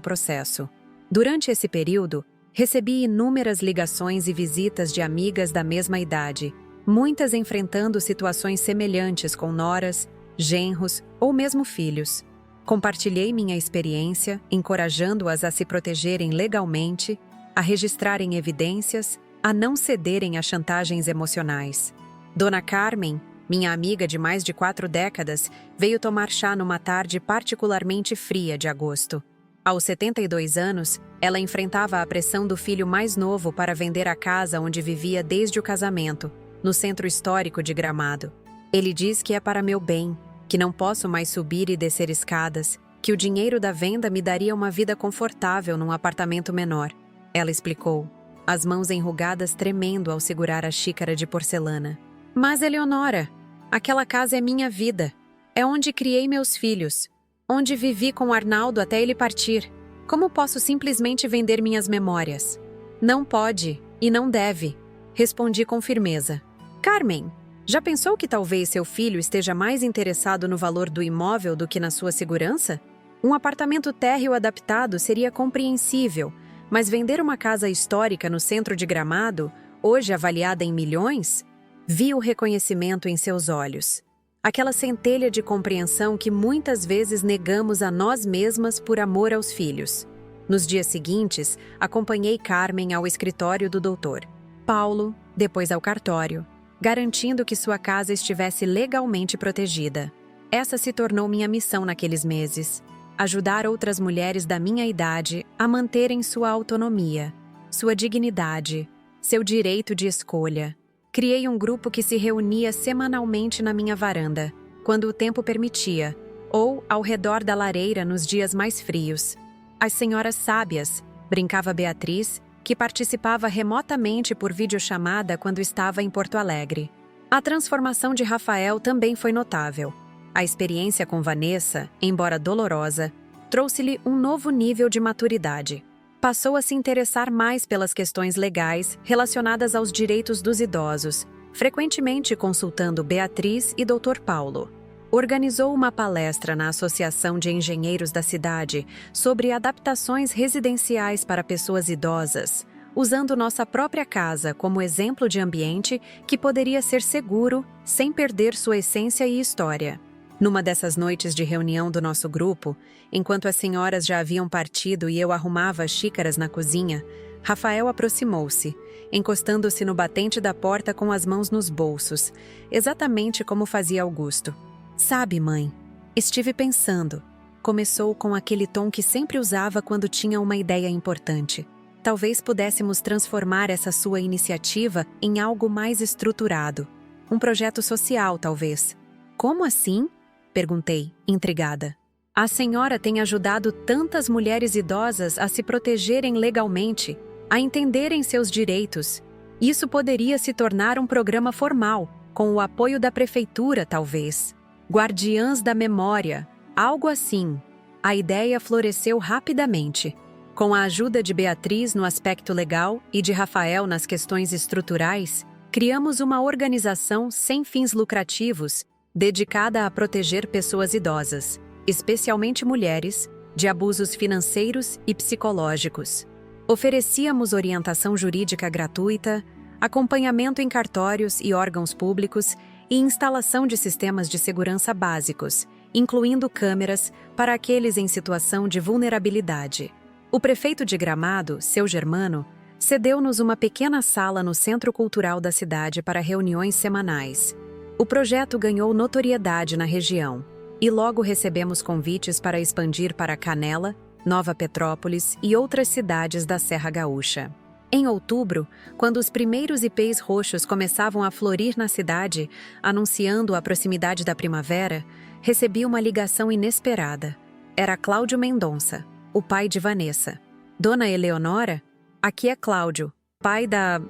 processo. Durante esse período, recebi inúmeras ligações e visitas de amigas da mesma idade, muitas enfrentando situações semelhantes com noras, genros ou mesmo filhos. Compartilhei minha experiência, encorajando-as a se protegerem legalmente, a registrarem evidências, a não cederem a chantagens emocionais. Dona Carmen, minha amiga de mais de 4 décadas, veio tomar chá numa tarde particularmente fria de agosto. Aos 72 anos, ela enfrentava a pressão do filho mais novo para vender a casa onde vivia desde o casamento, no centro histórico de Gramado. Ele diz que é para meu bem, que não posso mais subir e descer escadas, que o dinheiro da venda me daria uma vida confortável num apartamento menor. Ela explicou, as mãos enrugadas tremendo ao segurar a xícara de porcelana. "Mas, Eleonora, aquela casa é minha vida. É onde criei meus filhos, onde vivi com Arnaldo até ele partir. Como posso simplesmente vender minhas memórias?" "Não pode e não deve", respondi com firmeza. "Carmen, já pensou que talvez seu filho esteja mais interessado no valor do imóvel do que na sua segurança? Um apartamento térreo adaptado seria compreensível, mas vender uma casa histórica no centro de Gramado, hoje avaliada em milhões?" Vi o reconhecimento em seus olhos. Aquela centelha de compreensão que muitas vezes negamos a nós mesmas por amor aos filhos. Nos dias seguintes, acompanhei Carmen ao escritório do doutor Paulo, depois ao cartório, garantindo que sua casa estivesse legalmente protegida. Essa se tornou minha missão naqueles meses: ajudar outras mulheres da minha idade a manterem sua autonomia, sua dignidade, seu direito de escolha. Criei um grupo que se reunia semanalmente na minha varanda, quando o tempo permitia, ou ao redor da lareira nos dias mais frios. As senhoras sábias, brincava Beatriz, que participava remotamente por videochamada quando estava em Porto Alegre. A transformação de Rafael também foi notável. A experiência com Vanessa, embora dolorosa, trouxe-lhe um novo nível de maturidade. Passou a se interessar mais pelas questões legais relacionadas aos direitos dos idosos, frequentemente consultando Beatriz e Dr. Paulo. Organizou uma palestra na Associação de Engenheiros da cidade sobre adaptações residenciais para pessoas idosas, usando nossa própria casa como exemplo de ambiente que poderia ser seguro sem perder sua essência e história. Numa dessas noites de reunião do nosso grupo, enquanto as senhoras já haviam partido e eu arrumava as xícaras na cozinha, Rafael aproximou-se, encostando-se no batente da porta com as mãos nos bolsos, exatamente como fazia Augusto. "Sabe, mãe, estive pensando", começou com aquele tom que sempre usava quando tinha uma ideia importante. "Talvez pudéssemos transformar essa sua iniciativa em algo mais estruturado. Um projeto social, talvez." "Como assim?" perguntei, intrigada. "A senhora tem ajudado tantas mulheres idosas a se protegerem legalmente, a entenderem seus direitos. Isso poderia se tornar um programa formal, com o apoio da prefeitura, talvez. Guardiãs da memória, algo assim." A ideia floresceu rapidamente. Com a ajuda de Beatriz no aspecto legal e de Rafael nas questões estruturais, criamos uma organização sem fins lucrativos, dedicada a proteger pessoas idosas, especialmente mulheres, de abusos financeiros e psicológicos. Oferecíamos orientação jurídica gratuita, acompanhamento em cartórios e órgãos públicos e instalação de sistemas de segurança básicos, incluindo câmeras para aqueles em situação de vulnerabilidade. O prefeito de Gramado, seu Germano, cedeu-nos uma pequena sala no Centro Cultural da cidade para reuniões semanais. O projeto ganhou notoriedade na região e logo recebemos convites para expandir para Canela, Nova Petrópolis e outras cidades da Serra Gaúcha. Em outubro, quando os primeiros ipês roxos começavam a florir na cidade, anunciando a proximidade da primavera, recebi uma ligação inesperada. Era Cláudio Mendonça, o pai de Vanessa. Dona Eleonora? Aqui é Cláudio, pai da...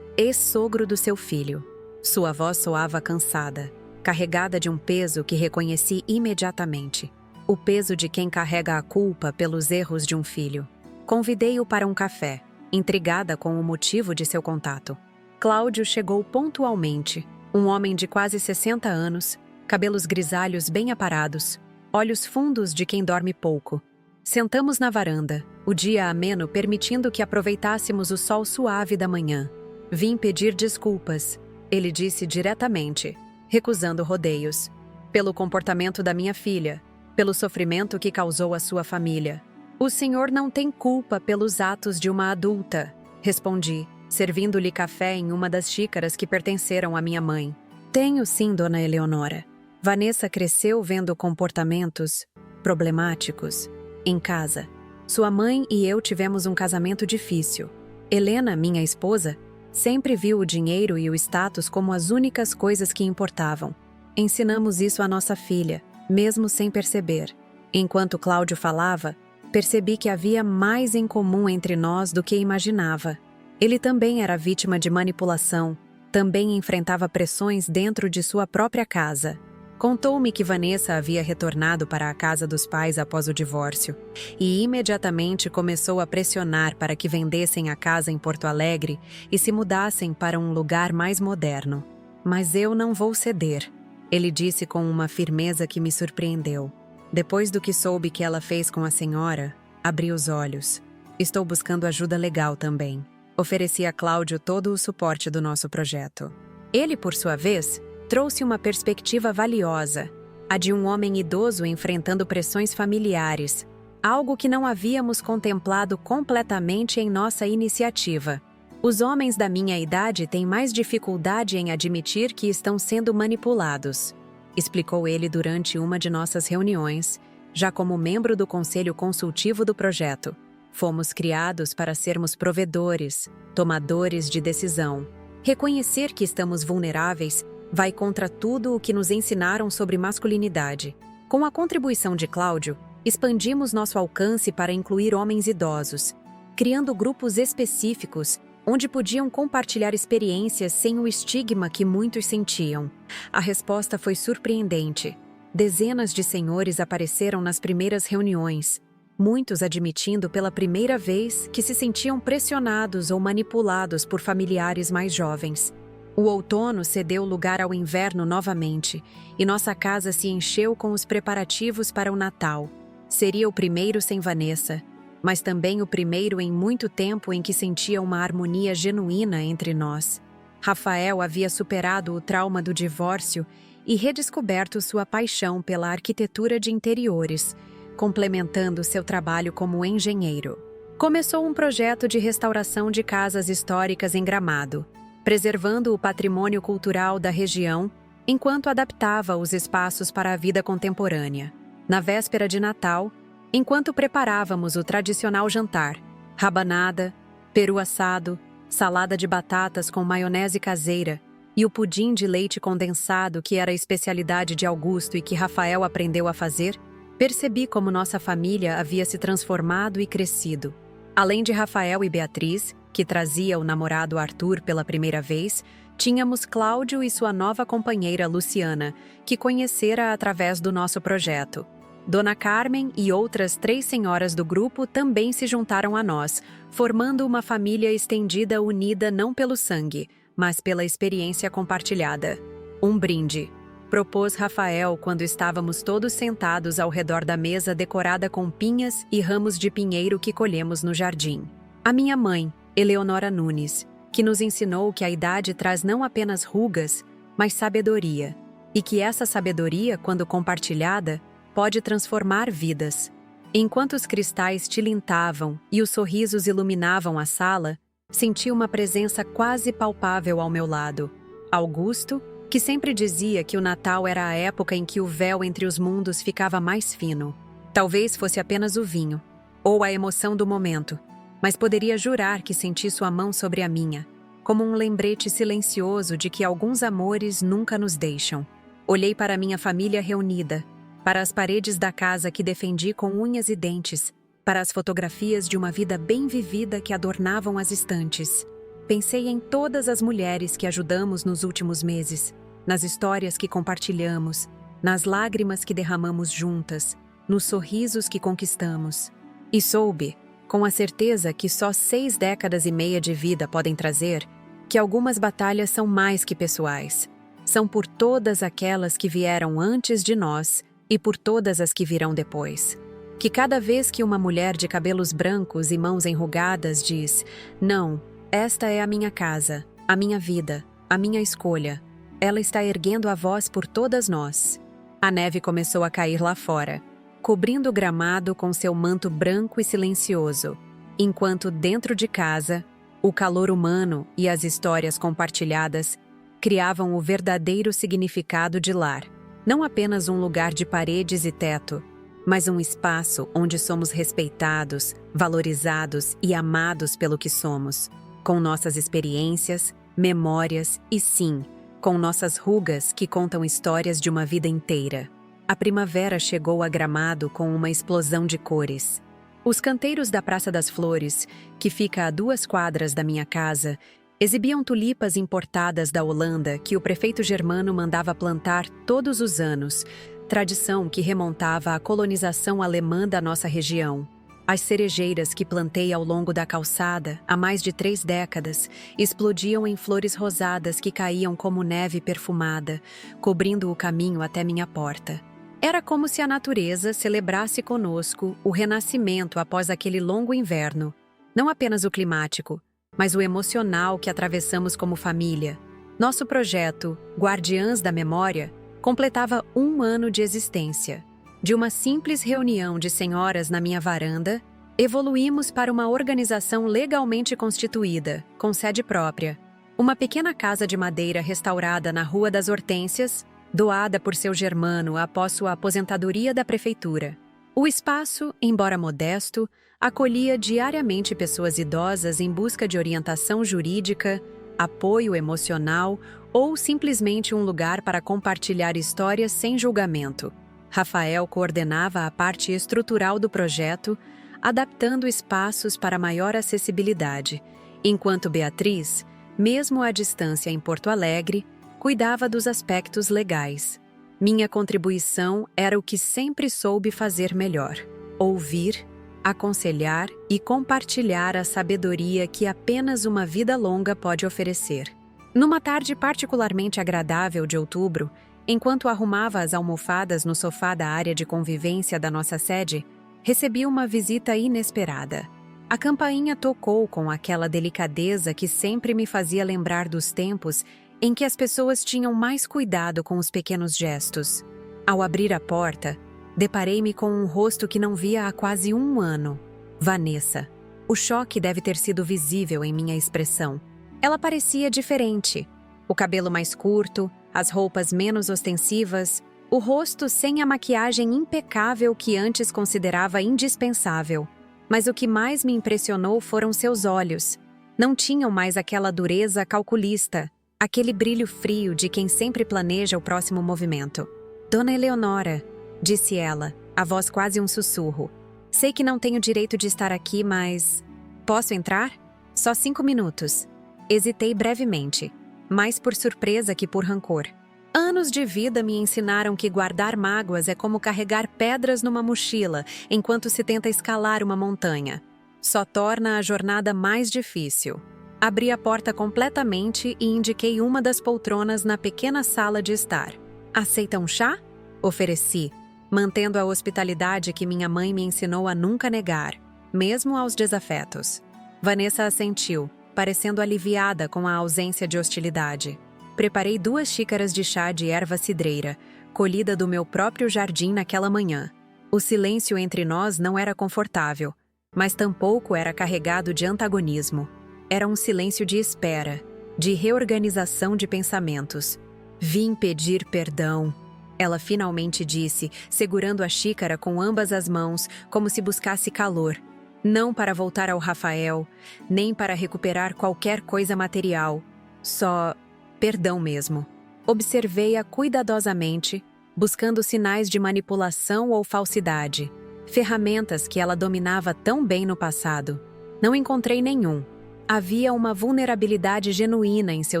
ex-sogro do seu filho. Sua voz soava cansada, carregada de um peso que reconheci imediatamente. O peso de quem carrega a culpa pelos erros de um filho. Convidei-o para um café, intrigada com o motivo de seu contato. Cláudio chegou pontualmente, um homem de quase 60 anos, cabelos grisalhos bem aparados, olhos fundos de quem dorme pouco. Sentamos na varanda, o dia ameno permitindo que aproveitássemos o sol suave da manhã. Vim pedir desculpas, ele disse diretamente, recusando rodeios. Pelo comportamento da minha filha, pelo sofrimento que causou à sua família. O senhor não tem culpa pelos atos de uma adulta, respondi, servindo-lhe café em uma das xícaras que pertenceram à minha mãe. Tenho sim, dona Eleonora. Vanessa cresceu vendo comportamentos problemáticos em casa. Sua mãe e eu tivemos um casamento difícil. Helena, minha esposa, sempre viu o dinheiro e o status como as únicas coisas que importavam. Ensinamos isso à nossa filha, mesmo sem perceber. Enquanto Cláudio falava, percebi que havia mais em comum entre nós do que imaginava. Ele também era vítima de manipulação, também enfrentava pressões dentro de sua própria casa. Contou-me que Vanessa havia retornado para a casa dos pais após o divórcio e imediatamente começou a pressionar para que vendessem a casa em Porto Alegre e se mudassem para um lugar mais moderno. Mas eu não vou ceder, ele disse com uma firmeza que me surpreendeu. Depois do que soube que ela fez com a senhora, abri os olhos. Estou buscando ajuda legal também. Ofereci a Cláudio todo o suporte do nosso projeto. Ele, por sua vez, trouxe uma perspectiva valiosa, a de um homem idoso enfrentando pressões familiares, algo que não havíamos contemplado completamente em nossa iniciativa. Os homens da minha idade têm mais dificuldade em admitir que estão sendo manipulados, explicou ele durante uma de nossas reuniões, já como membro do conselho consultivo do projeto. Fomos criados para sermos provedores, tomadores de decisão. Reconhecer que estamos vulneráveis vai contra tudo o que nos ensinaram sobre masculinidade. Com a contribuição de Cláudio, expandimos nosso alcance para incluir homens idosos, criando grupos específicos onde podiam compartilhar experiências sem o estigma que muitos sentiam. A resposta foi surpreendente. Dezenas de senhores apareceram nas primeiras reuniões, muitos admitindo pela primeira vez que se sentiam pressionados ou manipulados por familiares mais jovens. O outono cedeu lugar ao inverno novamente, e nossa casa se encheu com os preparativos para o Natal. Seria o primeiro sem Vanessa, mas também o primeiro em muito tempo em que sentia uma harmonia genuína entre nós. Rafael havia superado o trauma do divórcio e redescoberto sua paixão pela arquitetura de interiores, complementando seu trabalho como engenheiro. Começou um projeto de restauração de casas históricas em Gramado, preservando o patrimônio cultural da região, enquanto adaptava os espaços para a vida contemporânea. Na véspera de Natal, enquanto preparávamos o tradicional jantar, rabanada, peru assado, salada de batatas com maionese caseira e o pudim de leite condensado que era a especialidade de Augusto e que Rafael aprendeu a fazer, percebi como nossa família havia se transformado e crescido. Além de Rafael e Beatriz, que trazia o namorado Arthur pela primeira vez, tínhamos Cláudio e sua nova companheira Luciana, que conhecera através do nosso projeto. Dona Carmen e outras 3 senhoras do grupo também se juntaram a nós, formando uma família estendida unida não pelo sangue, mas pela experiência compartilhada. Um brinde, propôs Rafael quando estávamos todos sentados ao redor da mesa decorada com pinhas e ramos de pinheiro que colhemos no jardim. A minha mãe, Eleonora Nunes, que nos ensinou que a idade traz não apenas rugas, mas sabedoria, e que essa sabedoria, quando compartilhada, pode transformar vidas. Enquanto os cristais tilintavam e os sorrisos iluminavam a sala, senti uma presença quase palpável ao meu lado. Augusto, que sempre dizia que o Natal era a época em que o véu entre os mundos ficava mais fino. Talvez fosse apenas o vinho, ou a emoção do momento, mas poderia jurar que senti sua mão sobre a minha, como um lembrete silencioso de que alguns amores nunca nos deixam. Olhei para minha família reunida, para as paredes da casa que defendi com unhas e dentes, para as fotografias de uma vida bem vivida que adornavam as estantes. Pensei em todas as mulheres que ajudamos nos últimos meses, nas histórias que compartilhamos, nas lágrimas que derramamos juntas, nos sorrisos que conquistamos. E soube, com a certeza que só 6 décadas e meia de vida podem trazer, que algumas batalhas são mais que pessoais. São por todas aquelas que vieram antes de nós e por todas as que virão depois. Que cada vez que uma mulher de cabelos brancos e mãos enrugadas diz: "Não, esta é a minha casa, a minha vida, a minha escolha", ela está erguendo a voz por todas nós. A neve começou a cair lá fora, cobrindo o gramado com seu manto branco e silencioso, enquanto dentro de casa, o calor humano e as histórias compartilhadas criavam o verdadeiro significado de lar. Não apenas um lugar de paredes e teto, mas um espaço onde somos respeitados, valorizados e amados pelo que somos, com nossas experiências, memórias e, sim, com nossas rugas que contam histórias de uma vida inteira. A primavera chegou a Gramado com uma explosão de cores. Os canteiros da Praça das Flores, que fica a 2 quadras da minha casa, exibiam tulipas importadas da Holanda que o prefeito Germano mandava plantar todos os anos, tradição que remontava à colonização alemã da nossa região. As cerejeiras que plantei ao longo da calçada, há mais de 3 décadas, explodiam em flores rosadas que caíam como neve perfumada, cobrindo o caminho até minha porta. Era como se a natureza celebrasse conosco o renascimento após aquele longo inverno, não apenas o climático, mas o emocional que atravessamos como família. Nosso projeto, Guardiãs da Memória, completava 1 ano de existência. De uma simples reunião de senhoras na minha varanda, evoluímos para uma organização legalmente constituída, com sede própria. Uma pequena casa de madeira restaurada na Rua das Hortênsias, doada por seu Germano após sua aposentadoria da prefeitura. O espaço, embora modesto, acolhia diariamente pessoas idosas em busca de orientação jurídica, apoio emocional ou simplesmente um lugar para compartilhar histórias sem julgamento. Rafael coordenava a parte estrutural do projeto, adaptando espaços para maior acessibilidade, enquanto Beatriz, mesmo à distância em Porto Alegre, cuidava dos aspectos legais. Minha contribuição era o que sempre soube fazer melhor: ouvir, aconselhar e compartilhar a sabedoria que apenas uma vida longa pode oferecer. Numa tarde particularmente agradável de outubro, enquanto arrumava as almofadas no sofá da área de convivência da nossa sede, recebi uma visita inesperada. A campainha tocou com aquela delicadeza que sempre me fazia lembrar dos tempos em que as pessoas tinham mais cuidado com os pequenos gestos. Ao abrir a porta, deparei-me com um rosto que não via há quase 1 ano. Vanessa. O choque deve ter sido visível em minha expressão. Ela parecia diferente. O cabelo mais curto, as roupas menos ostensivas, o rosto sem a maquiagem impecável que antes considerava indispensável. Mas o que mais me impressionou foram seus olhos. Não tinham mais aquela dureza calculista, aquele brilho frio de quem sempre planeja o próximo movimento. "Dona Eleonora", disse ela, a voz quase um sussurro. "Sei que não tenho direito de estar aqui, mas... Posso entrar? Só 5 minutos." Hesitei brevemente, mais por surpresa que por rancor. Anos de vida me ensinaram que guardar mágoas é como carregar pedras numa mochila enquanto se tenta escalar uma montanha. Só torna a jornada mais difícil. Abri a porta completamente e indiquei uma das poltronas na pequena sala de estar. "Aceita um chá?" ofereci, mantendo a hospitalidade que minha mãe me ensinou a nunca negar, mesmo aos desafetos. Vanessa assentiu, parecendo aliviada com a ausência de hostilidade. Preparei 2 xícaras de chá de erva cidreira, colhida do meu próprio jardim naquela manhã. O silêncio entre nós não era confortável, mas tampouco era carregado de antagonismo. Era um silêncio de espera, de reorganização de pensamentos. Vim pedir perdão, ela finalmente disse, segurando a xícara com ambas as mãos, como se buscasse calor. Não para voltar ao Rafael, nem para recuperar qualquer coisa material. Só perdão mesmo. Observei-a cuidadosamente, buscando sinais de manipulação ou falsidade. Ferramentas que ela dominava tão bem no passado. Não encontrei nenhum. Havia uma vulnerabilidade genuína em seu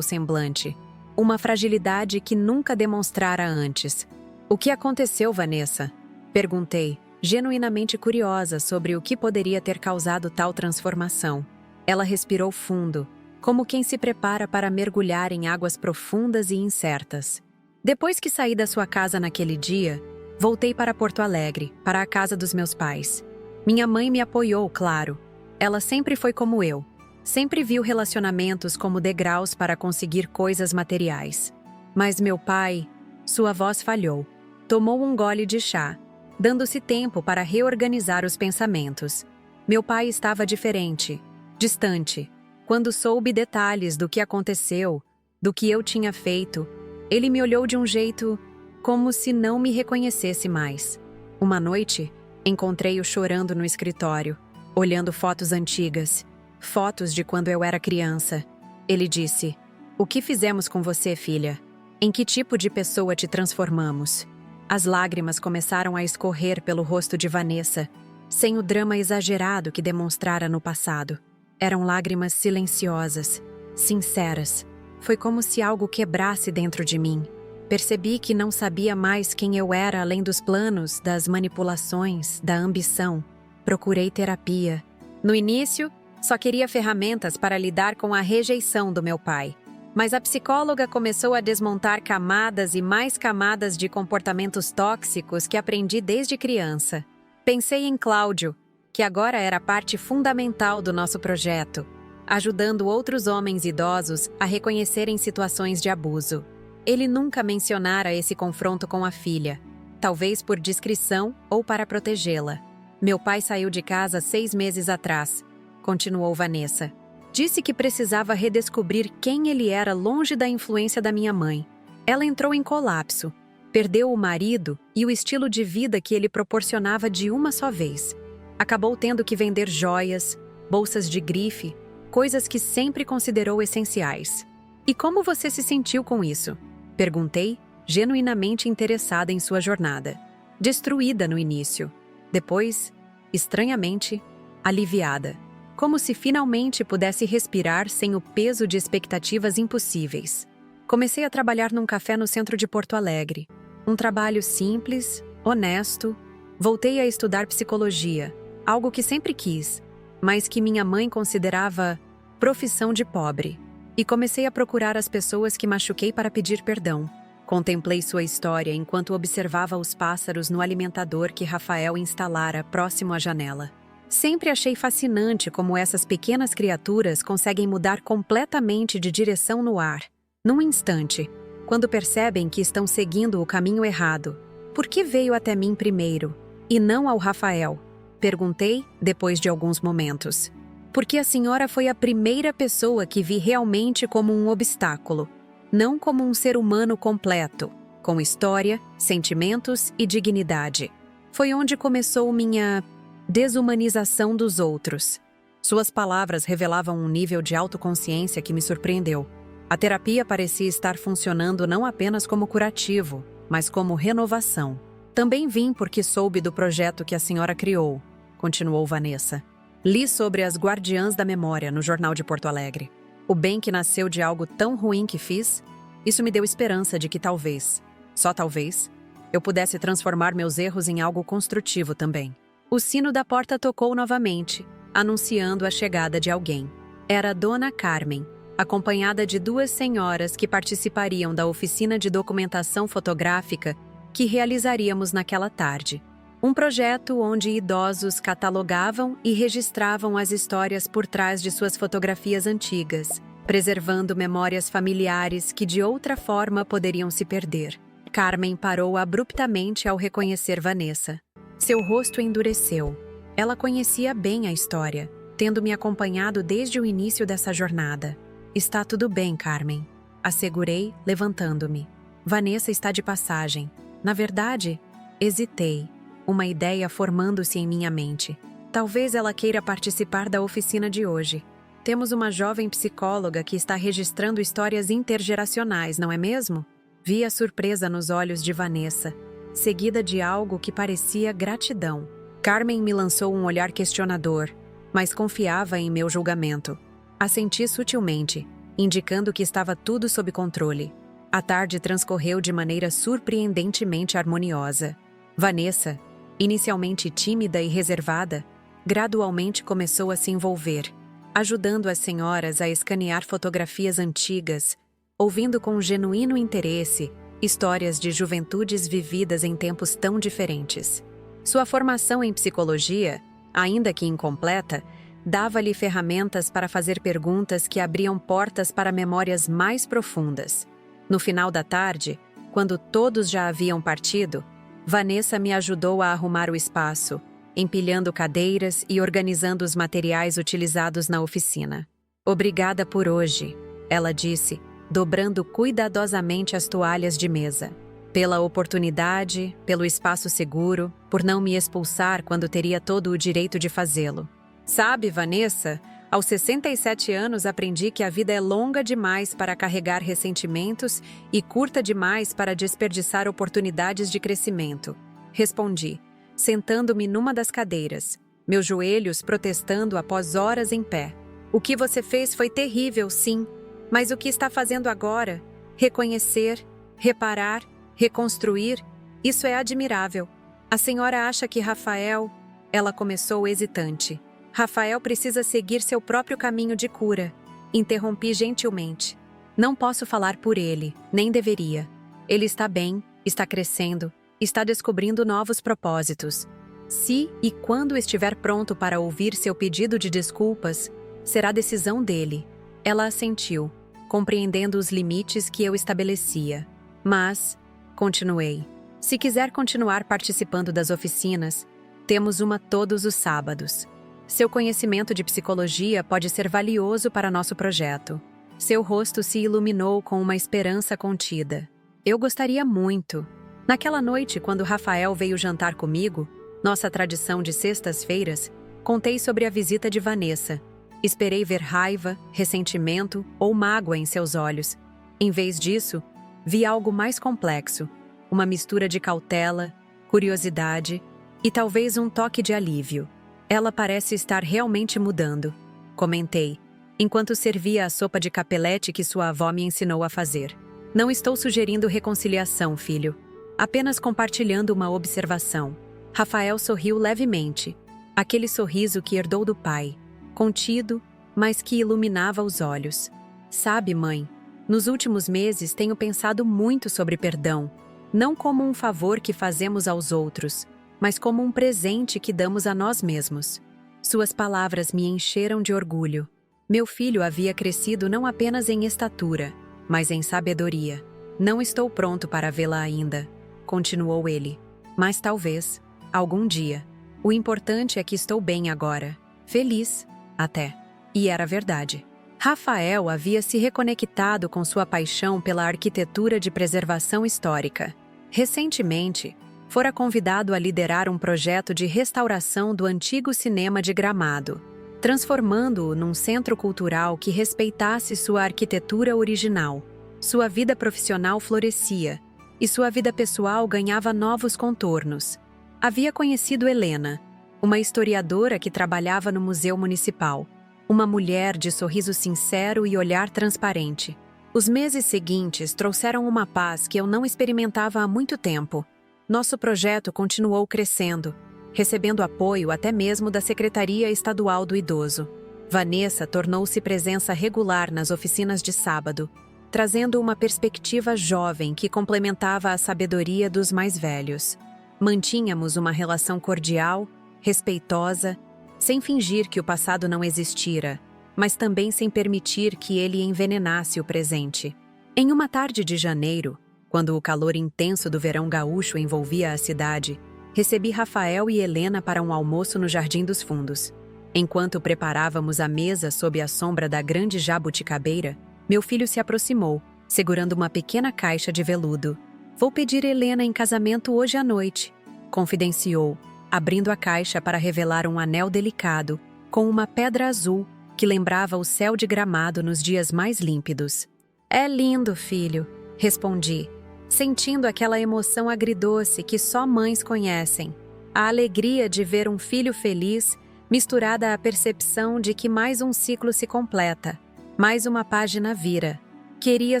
semblante. Uma fragilidade que nunca demonstrara antes. O que aconteceu, Vanessa? Perguntei, genuinamente curiosa sobre o que poderia ter causado tal transformação. Ela respirou fundo, como quem se prepara para mergulhar em águas profundas e incertas. Depois que saí da sua casa naquele dia, voltei para Porto Alegre, para a casa dos meus pais. Minha mãe me apoiou, claro. Ela sempre foi como eu. Sempre viu relacionamentos como degraus para conseguir coisas materiais. Mas meu pai, sua voz falhou. Tomou um gole de chá, dando-se tempo para reorganizar os pensamentos. Meu pai estava diferente, distante. Quando soube detalhes do que aconteceu, do que eu tinha feito, ele me olhou de um jeito como se não me reconhecesse mais. Uma noite, encontrei-o chorando no escritório, olhando fotos antigas. Fotos de quando eu era criança. Ele disse: "O que fizemos com você, filha? Em que tipo de pessoa te transformamos?" As lágrimas começaram a escorrer pelo rosto de Vanessa, sem o drama exagerado que demonstrara no passado. Eram lágrimas silenciosas, sinceras. Foi como se algo quebrasse dentro de mim. Percebi que não sabia mais quem eu era além dos planos, das manipulações, da ambição. Procurei terapia. No início, só queria ferramentas para lidar com a rejeição do meu pai. Mas a psicóloga começou a desmontar camadas e mais camadas de comportamentos tóxicos que aprendi desde criança. Pensei em Cláudio, que agora era parte fundamental do nosso projeto, ajudando outros homens idosos a reconhecerem situações de abuso. Ele nunca mencionara esse confronto com a filha, talvez por discrição ou para protegê-la. Meu pai saiu de casa 6 meses atrás, continuou Vanessa. Disse que precisava redescobrir quem ele era longe da influência da minha mãe. Ela entrou em colapso. Perdeu o marido e o estilo de vida que ele proporcionava de uma só vez. Acabou tendo que vender joias, bolsas de grife, coisas que sempre considerou essenciais. E como você se sentiu com isso? Perguntei, genuinamente interessada em sua jornada. Destruída no início. Depois, estranhamente, aliviada. Como se finalmente pudesse respirar sem o peso de expectativas impossíveis. Comecei a trabalhar num café no centro de Porto Alegre. Um trabalho simples, honesto. Voltei a estudar psicologia, algo que sempre quis, mas que minha mãe considerava profissão de pobre. E comecei a procurar as pessoas que machuquei para pedir perdão. Contemplei sua história enquanto observava os pássaros no alimentador que Rafael instalara próximo à janela. Sempre achei fascinante como essas pequenas criaturas conseguem mudar completamente de direção no ar, num instante, quando percebem que estão seguindo o caminho errado. Por que veio até mim primeiro, e não ao Rafael? Perguntei, depois de alguns momentos. Porque a senhora foi a primeira pessoa que vi realmente como um obstáculo, não como um ser humano completo, com história, sentimentos e dignidade. Foi onde começou minha desumanização dos outros. Suas palavras revelavam um nível de autoconsciência que me surpreendeu. A terapia parecia estar funcionando não apenas como curativo, mas como renovação. Também vim porque soube do projeto que a senhora criou, continuou Vanessa. Li sobre as Guardiãs da Memória no Jornal de Porto Alegre. O bem que nasceu de algo tão ruim que fiz, isso me deu esperança de que talvez, só talvez, eu pudesse transformar meus erros em algo construtivo também. O sino da porta tocou novamente, anunciando a chegada de alguém. Era Dona Carmen, acompanhada de 2 senhoras que participariam da oficina de documentação fotográfica que realizaríamos naquela tarde. Um projeto onde idosos catalogavam e registravam as histórias por trás de suas fotografias antigas, preservando memórias familiares que de outra forma poderiam se perder. Carmen parou abruptamente ao reconhecer Vanessa. Seu rosto endureceu. Ela conhecia bem a história, tendo me acompanhado desde o início dessa jornada. Está tudo bem, Carmen, assegurei, levantando-me. Vanessa está de passagem. Na verdade, hesitei, uma ideia formando-se em minha mente. Talvez ela queira participar da oficina de hoje. Temos uma jovem psicóloga que está registrando histórias intergeracionais, não é mesmo? Vi a surpresa nos olhos de Vanessa, seguida de algo que parecia gratidão. Carmen me lançou um olhar questionador, mas confiava em meu julgamento. Assenti sutilmente, indicando que estava tudo sob controle. A tarde transcorreu de maneira surpreendentemente harmoniosa. Vanessa, inicialmente tímida e reservada, gradualmente começou a se envolver, ajudando as senhoras a escanear fotografias antigas, ouvindo com genuíno interesse histórias de juventudes vividas em tempos tão diferentes. Sua formação em psicologia, ainda que incompleta, dava-lhe ferramentas para fazer perguntas que abriam portas para memórias mais profundas. No final da tarde, quando todos já haviam partido, Vanessa me ajudou a arrumar o espaço, empilhando cadeiras e organizando os materiais utilizados na oficina. "Obrigada por hoje", ela disse, dobrando cuidadosamente as toalhas de mesa. "Pela oportunidade, pelo espaço seguro, por não me expulsar quando teria todo o direito de fazê-lo. Sabe, Vanessa, aos 67 anos aprendi que a vida é longa demais para carregar ressentimentos e curta demais para desperdiçar oportunidades de crescimento", respondi, sentando-me numa das cadeiras, meus joelhos protestando após horas em pé. "O que você fez foi terrível, sim, mas o que está fazendo agora? Reconhecer, reparar, reconstruir, isso é admirável. A senhora acha que Rafael..." Ela começou hesitante. "Rafael precisa seguir seu próprio caminho de cura", interrompi gentilmente. "Não posso falar por ele, nem deveria. Ele está bem, está crescendo, está descobrindo novos propósitos. Se e quando estiver pronto para ouvir seu pedido de desculpas, será decisão dele." Ela assentiu, compreendendo os limites que eu estabelecia. "Mas", continuei, "se quiser continuar participando das oficinas, temos uma todos os sábados. Seu conhecimento de psicologia pode ser valioso para nosso projeto." Seu rosto se iluminou com uma esperança contida. "Eu gostaria muito." Naquela noite, quando Rafael veio jantar comigo, nossa tradição de sextas-feiras, contei sobre a visita de Vanessa. Esperei ver raiva, ressentimento ou mágoa em seus olhos. Em vez disso, vi algo mais complexo, uma mistura de cautela, curiosidade e talvez um toque de alívio. "Ela parece estar realmente mudando", comentei, enquanto servia a sopa de capelete que sua avó me ensinou a fazer. "Não estou sugerindo reconciliação, filho. Apenas compartilhando uma observação." Rafael sorriu levemente, aquele sorriso que herdou do pai, contido, mas que iluminava os olhos. "Sabe, mãe, nos últimos meses tenho pensado muito sobre perdão, não como um favor que fazemos aos outros, mas como um presente que damos a nós mesmos." Suas palavras me encheram de orgulho. Meu filho havia crescido não apenas em estatura, mas em sabedoria. "Não estou pronto para vê-la ainda", continuou ele, "mas talvez, algum dia. O importante é que estou bem agora, feliz, até." E era verdade. Rafael havia se reconectado com sua paixão pela arquitetura de preservação histórica. Recentemente, fora convidado a liderar um projeto de restauração do antigo cinema de Gramado, transformando-o num centro cultural que respeitasse sua arquitetura original. Sua vida profissional florescia, e sua vida pessoal ganhava novos contornos. Havia conhecido Helena, uma historiadora que trabalhava no Museu Municipal, uma mulher de sorriso sincero e olhar transparente. Os meses seguintes trouxeram uma paz que eu não experimentava há muito tempo. Nosso projeto continuou crescendo, recebendo apoio até mesmo da Secretaria Estadual do Idoso. Vanessa tornou-se presença regular nas oficinas de sábado, trazendo uma perspectiva jovem que complementava a sabedoria dos mais velhos. Mantínhamos uma relação cordial, respeitosa, sem fingir que o passado não existira, mas também sem permitir que ele envenenasse o presente. Em uma tarde de janeiro, quando o calor intenso do verão gaúcho envolvia a cidade, recebi Rafael e Helena para um almoço no Jardim dos Fundos. Enquanto preparávamos a mesa sob a sombra da grande jabuticabeira, meu filho se aproximou, segurando uma pequena caixa de veludo. "Vou pedir Helena em casamento hoje à noite", confidenciou, abrindo a caixa para revelar um anel delicado, com uma pedra azul que lembrava o céu de Gramado nos dias mais límpidos. "É lindo, filho", respondi, sentindo aquela emoção agridoce que só mães conhecem. A alegria de ver um filho feliz, misturada à percepção de que mais um ciclo se completa, mais uma página vira. "Queria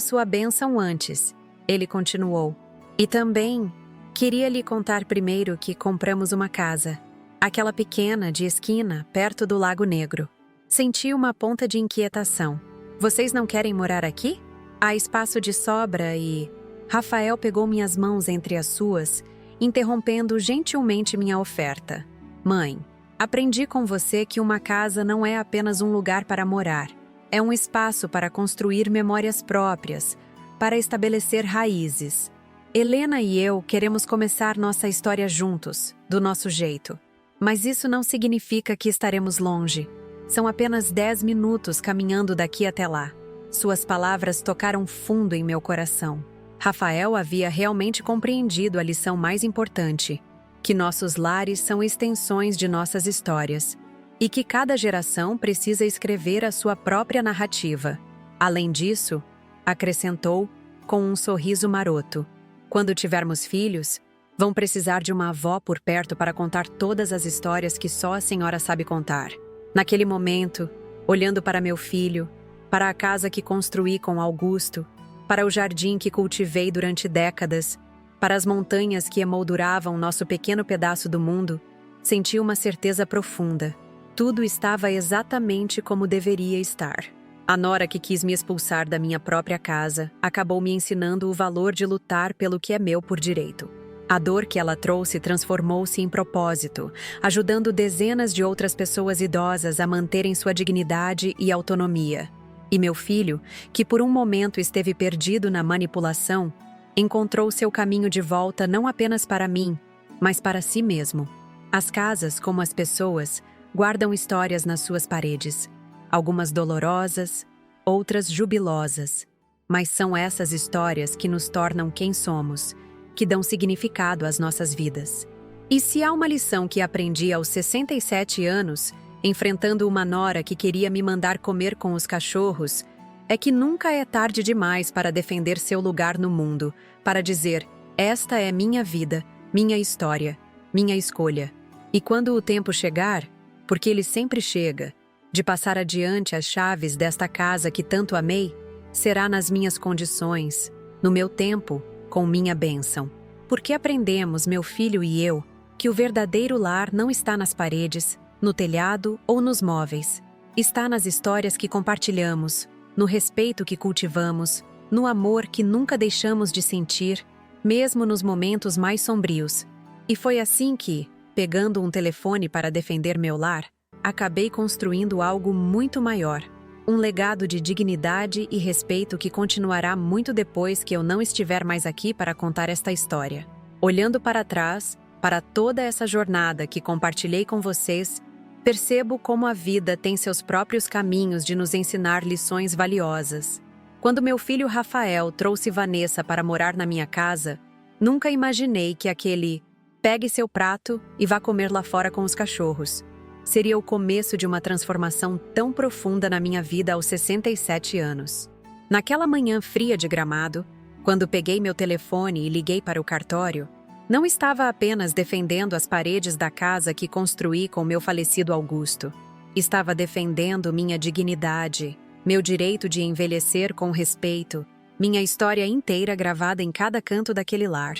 sua bênção antes", ele continuou. "E também queria lhe contar primeiro que compramos uma casa. Aquela pequena, de esquina, perto do Lago Negro." Senti uma ponta de inquietação. "Vocês não querem morar aqui? Há espaço de sobra e..." Rafael pegou minhas mãos entre as suas, interrompendo gentilmente minha oferta. "Mãe, aprendi com você que uma casa não é apenas um lugar para morar. É um espaço para construir memórias próprias, para estabelecer raízes. Helena e eu queremos começar nossa história juntos, do nosso jeito. Mas isso não significa que estaremos longe. São apenas 10 minutos caminhando daqui até lá." Suas palavras tocaram fundo em meu coração. Rafael havia realmente compreendido a lição mais importante, que nossos lares são extensões de nossas histórias, e que cada geração precisa escrever a sua própria narrativa. Além disso, acrescentou, com um sorriso maroto, "quando tivermos filhos, vão precisar de uma avó por perto para contar todas as histórias que só a senhora sabe contar." Naquele momento, olhando para meu filho, para a casa que construí com Augusto, para o jardim que cultivei durante décadas, para as montanhas que emolduravam nosso pequeno pedaço do mundo, senti uma certeza profunda. Tudo estava exatamente como deveria estar. A nora que quis me expulsar da minha própria casa acabou me ensinando o valor de lutar pelo que é meu por direito. A dor que ela trouxe transformou-se em propósito, ajudando dezenas de outras pessoas idosas a manterem sua dignidade e autonomia. E meu filho, que por um momento esteve perdido na manipulação, encontrou seu caminho de volta não apenas para mim, mas para si mesmo. As casas, como as pessoas, guardam histórias nas suas paredes. Algumas dolorosas, outras jubilosas. Mas são essas histórias que nos tornam quem somos, que dão significado às nossas vidas. E se há uma lição que aprendi aos 67 anos, enfrentando uma nora que queria me mandar comer com os cachorros, é que nunca é tarde demais para defender seu lugar no mundo, para dizer, "Esta é minha vida, minha história, minha escolha." E quando o tempo chegar, porque ele sempre chega, de passar adiante as chaves desta casa que tanto amei, será nas minhas condições, no meu tempo, com minha bênção. Porque aprendemos, meu filho e eu, que o verdadeiro lar não está nas paredes, no telhado ou nos móveis. Está nas histórias que compartilhamos, no respeito que cultivamos, no amor que nunca deixamos de sentir, mesmo nos momentos mais sombrios. E foi assim que, pegando um telefone para defender meu lar, acabei construindo algo muito maior. Um legado de dignidade e respeito que continuará muito depois que eu não estiver mais aqui para contar esta história. Olhando para trás, para toda essa jornada que compartilhei com vocês, percebo como a vida tem seus próprios caminhos de nos ensinar lições valiosas. Quando meu filho Rafael trouxe Vanessa para morar na minha casa, nunca imaginei que aquele "pegue seu prato e vá comer lá fora com os cachorros" seria o começo de uma transformação tão profunda na minha vida aos 67 anos. Naquela manhã fria de Gramado, quando peguei meu telefone e liguei para o cartório, não estava apenas defendendo as paredes da casa que construí com meu falecido Augusto. Estava defendendo minha dignidade, meu direito de envelhecer com respeito, minha história inteira gravada em cada canto daquele lar.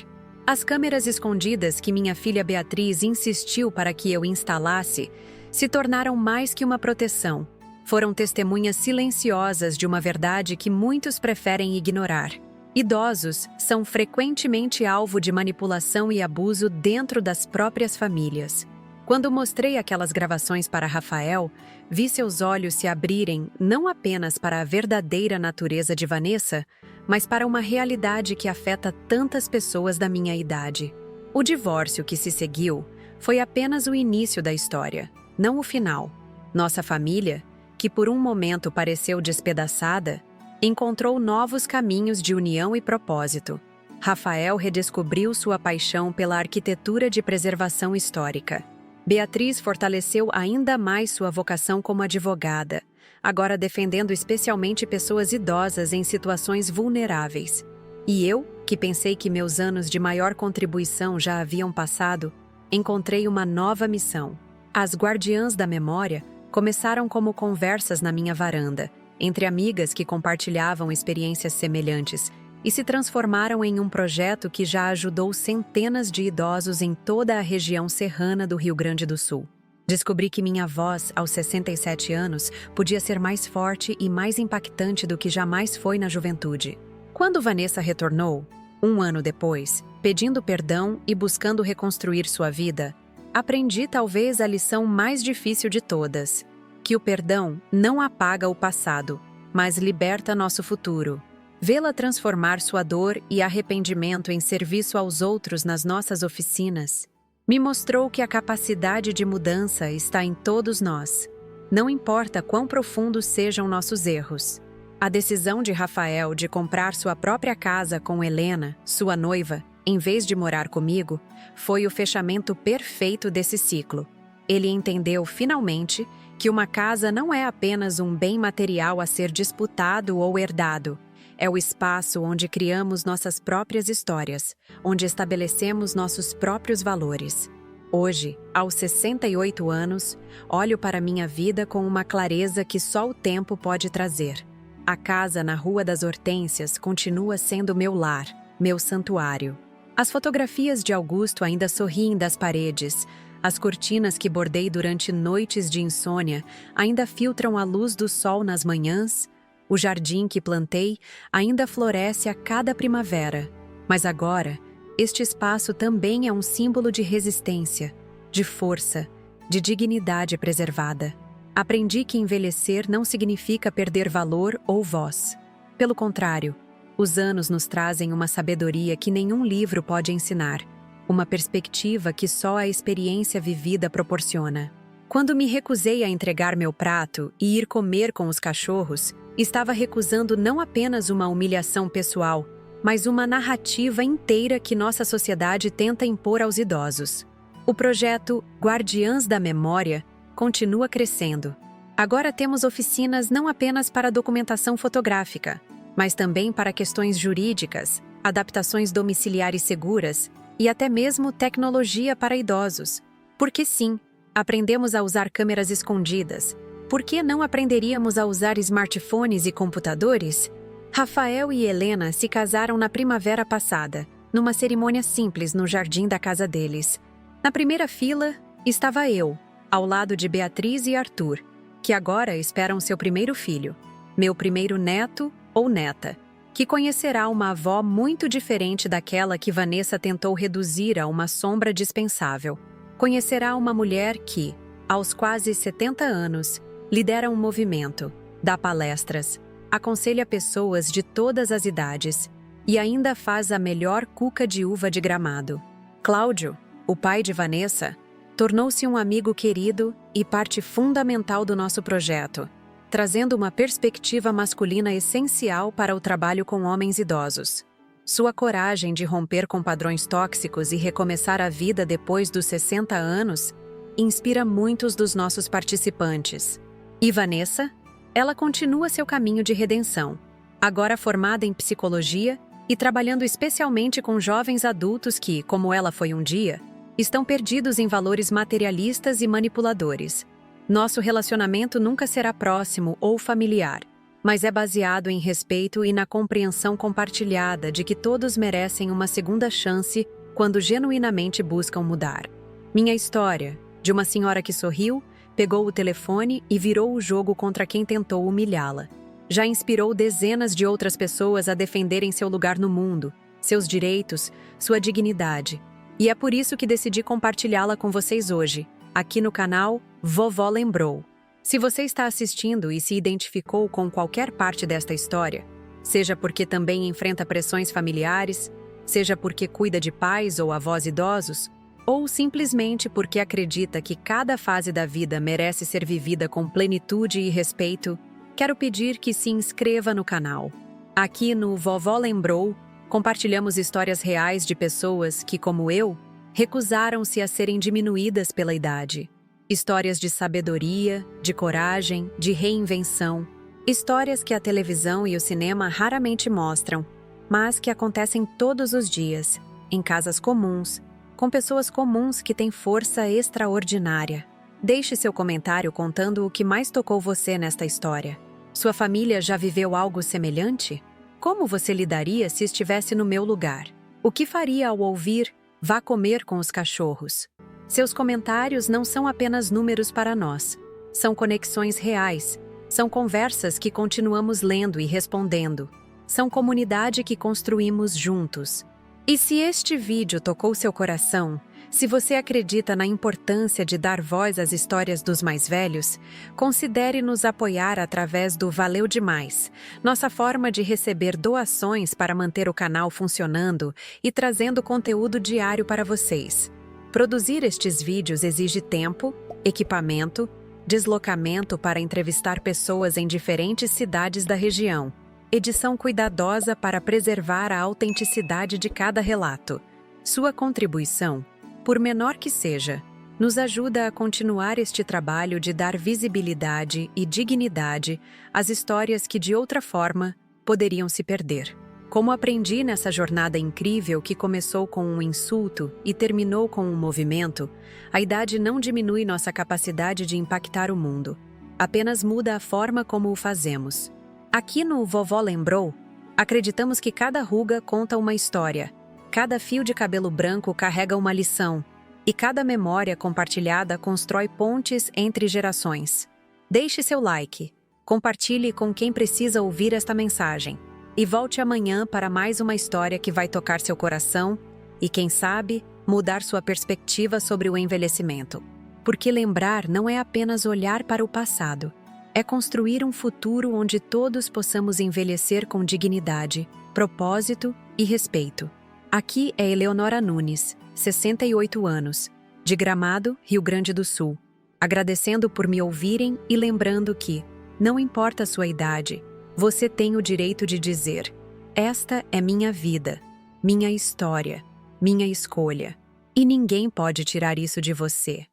As câmeras escondidas que minha filha Beatriz insistiu para que eu instalasse se tornaram mais que uma proteção. Foram testemunhas silenciosas de uma verdade que muitos preferem ignorar. Idosos são frequentemente alvo de manipulação e abuso dentro das próprias famílias. Quando mostrei aquelas gravações para Rafael, vi seus olhos se abrirem não apenas para a verdadeira natureza de Vanessa, mas para uma realidade que afeta tantas pessoas da minha idade. O divórcio que se seguiu foi apenas o início da história, não o final. Nossa família, que por um momento pareceu despedaçada, encontrou novos caminhos de união e propósito. Rafael redescobriu sua paixão pela arquitetura de preservação histórica. Beatriz fortaleceu ainda mais sua vocação como advogada, agora defendendo especialmente pessoas idosas em situações vulneráveis. E eu, que pensei que meus anos de maior contribuição já haviam passado, encontrei uma nova missão. As Guardiãs da Memória começaram como conversas na minha varanda, entre amigas que compartilhavam experiências semelhantes, e se transformaram em um projeto que já ajudou centenas de idosos em toda a região serrana do Rio Grande do Sul. Descobri que minha voz, aos 67 anos, podia ser mais forte e mais impactante do que jamais foi na juventude. Quando Vanessa retornou, um ano depois, pedindo perdão e buscando reconstruir sua vida, aprendi talvez a lição mais difícil de todas, que o perdão não apaga o passado, mas liberta nosso futuro. Vê-la transformar sua dor e arrependimento em serviço aos outros nas nossas oficinas me mostrou que a capacidade de mudança está em todos nós. Não importa quão profundos sejam nossos erros. A decisão de Rafael de comprar sua própria casa com Helena, sua noiva, em vez de morar comigo, foi o fechamento perfeito desse ciclo. Ele entendeu, finalmente, que uma casa não é apenas um bem material a ser disputado ou herdado. É o espaço onde criamos nossas próprias histórias, onde estabelecemos nossos próprios valores. Hoje, aos 68 anos, olho para minha vida com uma clareza que só o tempo pode trazer. A casa na Rua das Hortênsias continua sendo meu lar, meu santuário. As fotografias de Augusto ainda sorriem das paredes. As cortinas que bordei durante noites de insônia ainda filtram a luz do sol nas manhãs. O jardim que plantei ainda floresce a cada primavera. Mas agora, este espaço também é um símbolo de resistência, de força, de dignidade preservada. Aprendi que envelhecer não significa perder valor ou voz. Pelo contrário, os anos nos trazem uma sabedoria que nenhum livro pode ensinar, uma perspectiva que só a experiência vivida proporciona. Quando me recusei a entregar meu prato e ir comer com os cachorros, estava recusando não apenas uma humilhação pessoal, mas uma narrativa inteira que nossa sociedade tenta impor aos idosos. O projeto Guardiãs da Memória continua crescendo. Agora temos oficinas não apenas para documentação fotográfica, mas também para questões jurídicas, adaptações domiciliares seguras e até mesmo tecnologia para idosos. Porque sim, aprendemos a usar câmeras escondidas. Por que não aprenderíamos a usar smartphones e computadores? Rafael e Helena se casaram na primavera passada, numa cerimônia simples no jardim da casa deles. Na primeira fila estava eu, ao lado de Beatriz e Arthur, que agora esperam seu primeiro filho, meu primeiro neto ou neta, que conhecerá uma avó muito diferente daquela que Vanessa tentou reduzir a uma sombra dispensável. Conhecerá uma mulher que, aos quase 70 anos, lidera um movimento, dá palestras, aconselha pessoas de todas as idades e ainda faz a melhor cuca de uva de Gramado. Cláudio, o pai de Vanessa, tornou-se um amigo querido e parte fundamental do nosso projeto, trazendo uma perspectiva masculina essencial para o trabalho com homens idosos. Sua coragem de romper com padrões tóxicos e recomeçar a vida depois dos 60 anos inspira muitos dos nossos participantes. E Vanessa? Ela continua seu caminho de redenção, agora formada em psicologia e trabalhando especialmente com jovens adultos que, como ela foi um dia, estão perdidos em valores materialistas e manipuladores. Nosso relacionamento nunca será próximo ou familiar, mas é baseado em respeito e na compreensão compartilhada de que todos merecem uma segunda chance quando genuinamente buscam mudar. Minha história, de uma senhora que sorriu, pegou o telefone e virou o jogo contra quem tentou humilhá-la. Já inspirou dezenas de outras pessoas a defenderem seu lugar no mundo, seus direitos, sua dignidade. E é por isso que decidi compartilhá-la com vocês hoje, aqui no canal Vovó Lembrou. Se você está assistindo e se identificou com qualquer parte desta história, seja porque também enfrenta pressões familiares, seja porque cuida de pais ou avós idosos, ou simplesmente porque acredita que cada fase da vida merece ser vivida com plenitude e respeito, quero pedir que se inscreva no canal. Aqui no Vovó Lembrou, compartilhamos histórias reais de pessoas que, como eu, recusaram-se a serem diminuídas pela idade. Histórias de sabedoria, de coragem, de reinvenção. Histórias que a televisão e o cinema raramente mostram, mas que acontecem todos os dias, em casas comuns, com pessoas comuns que têm força extraordinária. Deixe seu comentário contando o que mais tocou você nesta história. Sua família já viveu algo semelhante? Como você lidaria se estivesse no meu lugar? O que faria ao ouvir "Vá comer com os cachorros"? Seus comentários não são apenas números para nós. São conexões reais. São conversas que continuamos lendo e respondendo. São comunidade que construímos juntos. E se este vídeo tocou seu coração, se você acredita na importância de dar voz às histórias dos mais velhos, considere nos apoiar através do Valeu Demais, nossa forma de receber doações para manter o canal funcionando e trazendo conteúdo diário para vocês. Produzir estes vídeos exige tempo, equipamento, deslocamento para entrevistar pessoas em diferentes cidades da região, edição cuidadosa para preservar a autenticidade de cada relato. Sua contribuição, por menor que seja, nos ajuda a continuar este trabalho de dar visibilidade e dignidade às histórias que, de outra forma, poderiam se perder. Como aprendi nessa jornada incrível que começou com um insulto e terminou com um movimento, a idade não diminui nossa capacidade de impactar o mundo, apenas muda a forma como o fazemos. Aqui no Vovó Lembrou, acreditamos que cada ruga conta uma história, cada fio de cabelo branco carrega uma lição, e cada memória compartilhada constrói pontes entre gerações. Deixe seu like, compartilhe com quem precisa ouvir esta mensagem, e volte amanhã para mais uma história que vai tocar seu coração e, quem sabe, mudar sua perspectiva sobre o envelhecimento. Porque lembrar não é apenas olhar para o passado, é construir um futuro onde todos possamos envelhecer com dignidade, propósito e respeito. Aqui é Eleonora Nunes, 68 anos, de Gramado, Rio Grande do Sul, agradecendo por me ouvirem e lembrando que, não importa a sua idade, você tem o direito de dizer: esta é minha vida, minha história, minha escolha, e ninguém pode tirar isso de você.